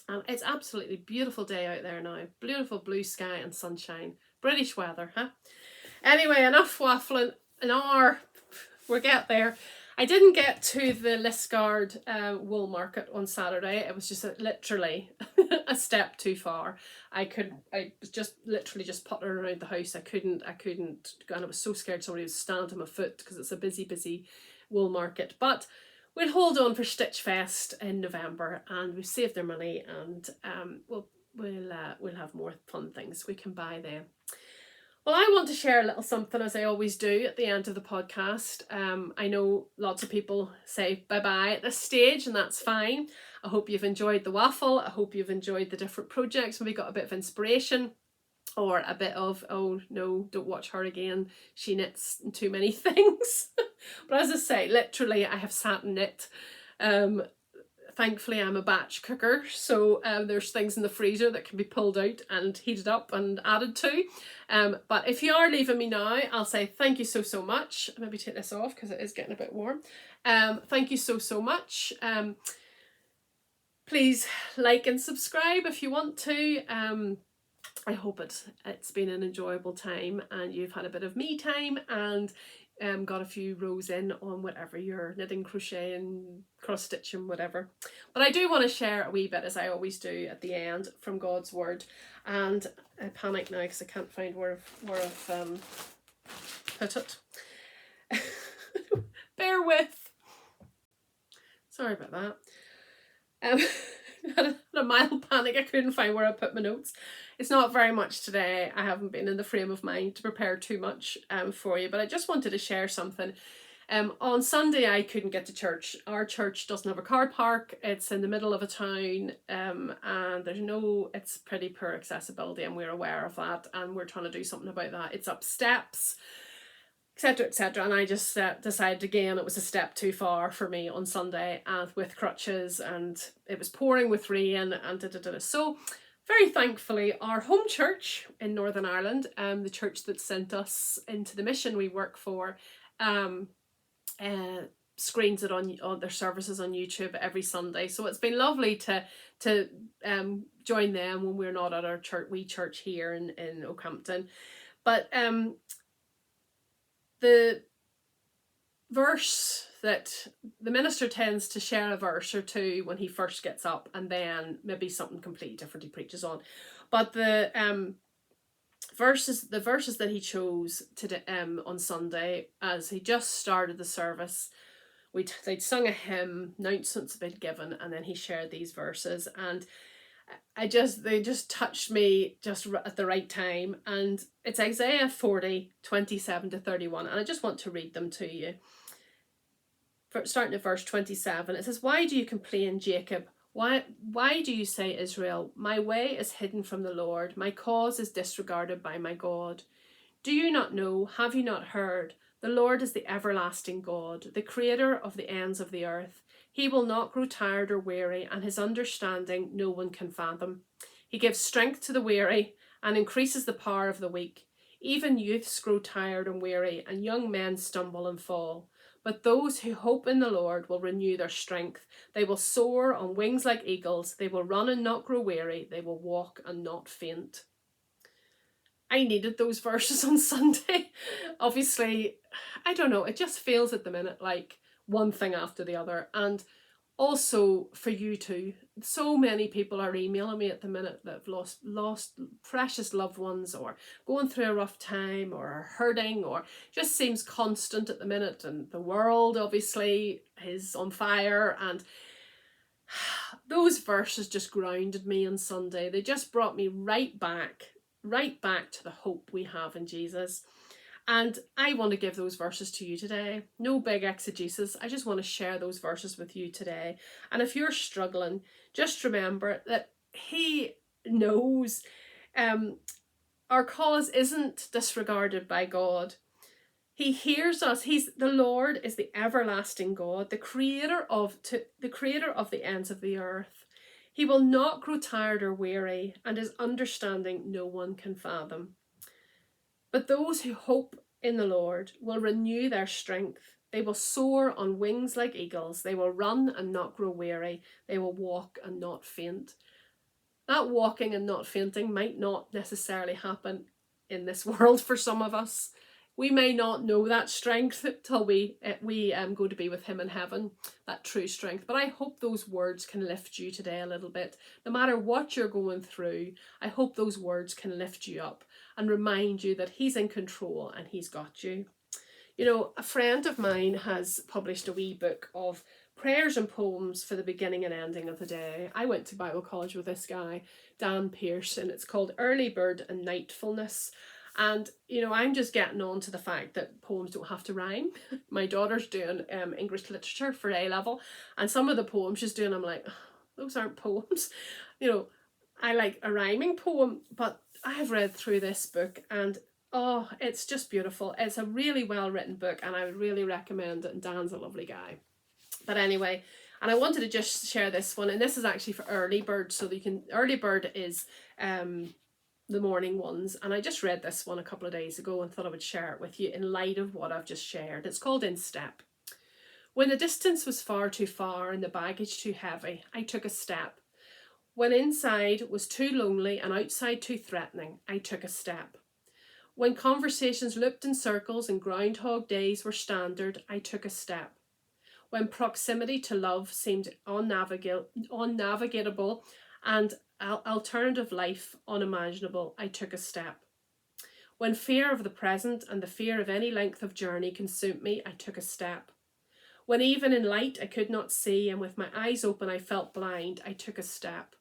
And it's absolutely beautiful day out there now. Beautiful blue sky and sunshine. British weather, huh? Anyway, enough waffling. An hour, we'll get there. I didn't get to the Liskeard wool market on Saturday. It was just literally a step too far. I was just literally just puttering around the house. I couldn't, and I was so scared somebody would stand on my foot because it's a busy wool market. But we'll hold on for Stitch Fest in November, and we've saved their money, and we'll have more fun things we can buy then. Well, I want to share a little something, as I always do at the end of the podcast. I know lots of people say bye-bye at this stage, and that's fine. I hope you've enjoyed the waffle. I hope you've enjoyed the different projects. Maybe got a bit of inspiration, or a bit of, oh no, don't watch her again. She knits too many things. But as I say, literally, I have sat and knit. Thankfully, I'm a batch cooker, so there's things in the freezer that can be pulled out and heated up and added to. But if you are leaving me now, I'll say thank you so much. Maybe take this off because it is getting a bit warm. Thank you so much. Please like and subscribe if you want to. I hope it's been an enjoyable time and you've had a bit of me time and got a few rows in on whatever you're knitting, crocheting, cross stitching, whatever. But I do want to share a wee bit, as I always do at the end, from God's word. And I panic now because I can't find where I've put it. Bear with. Sorry about that. Had a mild panic. I couldn't find where I put my notes. It's not very much today. I haven't been in the frame of mind to prepare too much for you, but I just wanted to share something. On Sunday I couldn't get to church. Our church doesn't have a car park. It's in the middle of a town, and it's pretty poor accessibility, and we're aware of that, and we're trying to do something about that. It's up steps, etc, etc, and I just decided again it was a step too far for me on Sunday, and with crutches, and it was pouring with rain, and so very thankfully our home church in Northern Ireland, the church that sent us into the mission we work for, screens it on their services on YouTube every Sunday. So it's been lovely to join them when we're not at our church here in Ullcentrum. But the verse that the minister tends to share, a verse or two when he first gets up, and then maybe something completely different he preaches on. But the verses that he chose to on Sunday, as he just started the service, they'd sung a hymn, announcements had been given, and then he shared these verses, and they just touched me just at the right time. And it's Isaiah 40:27-31, and I just want to read them to you. Starting at verse 27, it says, "Why do you complain, Jacob? Why do you say, Israel, my way is hidden from the Lord, my cause is disregarded by my God? Do you not know, have you not heard? The Lord is the everlasting God, the creator of the ends of the earth. He will not grow tired or weary, and his understanding no one can fathom. He gives strength to the weary and increases the power of the weak. Even youths grow tired and weary, and young men stumble and fall. But those who hope in the Lord will renew their strength. They will soar on wings like eagles. They will run and not grow weary. They will walk and not faint." I needed those verses on Sunday. Obviously, I don't know, it just feels at the minute like one thing after the other. And also for you too, so many people are emailing me at the minute that have lost precious loved ones, or going through a rough time, or are hurting, or just seems constant at the minute, and the world obviously is on fire. And those verses just grounded me on Sunday. They just brought me right back to the hope we have in Jesus. And I want to give those verses to you today. No big exegesis. I just want to share those verses with you today. And if you're struggling, just remember that he knows our cause isn't disregarded by God. He hears us. The Lord is the everlasting God, the creator of the ends of the earth. He will not grow tired or weary, and his understanding no one can fathom. But those who hope in the Lord will renew their strength. They will soar on wings like eagles. They will run and not grow weary. They will walk and not faint. that walking and not fainting might not necessarily happen in this world for some of us. We may not know that strength till we go to be with him in heaven, that true strength. But I hope those words can lift you today a little bit. No matter what you're going through, I hope those words can lift you up and remind you that he's in control and he's got you. You know, a friend of mine has published a wee book of prayers and poems for the beginning and ending of the day. I went to Bible college with this guy, Dan Pearce, and it's called Early Bird and Nightfulness. And, you know, I'm just getting on to the fact that poems don't have to rhyme. My daughter's doing English literature for A level, and some of the poems she's doing, I'm like, oh, those aren't poems. You know, I like a rhyming poem, but I have read through this book and oh, it's just beautiful. It's a really well written book and I would really recommend it, and Dan's a lovely guy. But anyway, and I wanted to just share this one, and this is actually for early bird, so that you can, early bird is the morning ones, and I just read this one a couple of days ago and thought I would share it with you in light of what I've just shared. It's called In Step. When the distance was far too far and the baggage too heavy, I took a step. When inside was too lonely and outside too threatening, I took a step. When conversations looped in circles and Groundhog Days were standard, I took a step. When proximity to love seemed unnavigatable and alternative life unimaginable, I took a step. When fear of the present and the fear of any length of journey consumed me, I took a step. When even in light I could not see and with my eyes open I felt blind, I took a step.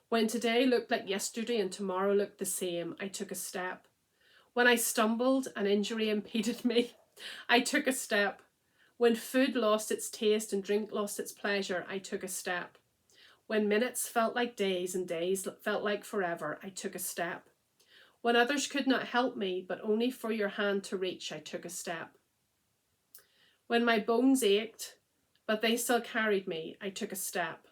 When today looked like yesterday and tomorrow looked the same, I took a step. When I stumbled and injury impeded me, I took a step. When food lost its taste and drink lost its pleasure, I took a step. When minutes felt like days and days felt like forever, I took a step. When others could not help me, but only for your hand to reach, I took a step. When my bones ached, but they still carried me, I took a step.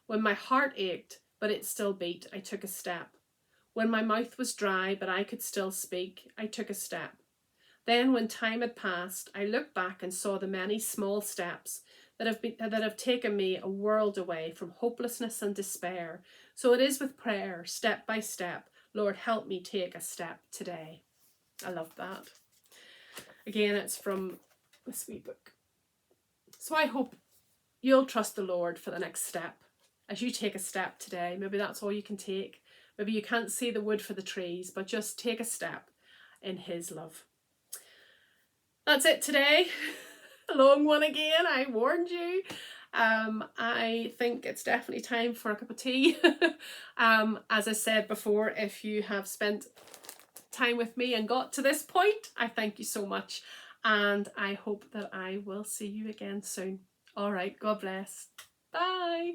When my heart ached, but it still beat, I took a step. When my mouth was dry, but I could still speak, I took a step. Then, when time had passed, I looked back and saw the many small steps that have taken me a world away from hopelessness and despair. So it is with prayer, step by step. Lord, help me take a step today. I love that. Again, it's from this wee book. So I hope you'll trust the Lord for the next step. As you take a step today, maybe that's all you can take. Maybe you can't see the wood for the trees, but just take a step in his love. That's it today. A long one again, I warned you. I think it's definitely time for a cup of tea. As I said before, if you have spent time with me and got to this point, I thank you so much. And I hope that I will see you again soon. All right, God bless. Bye.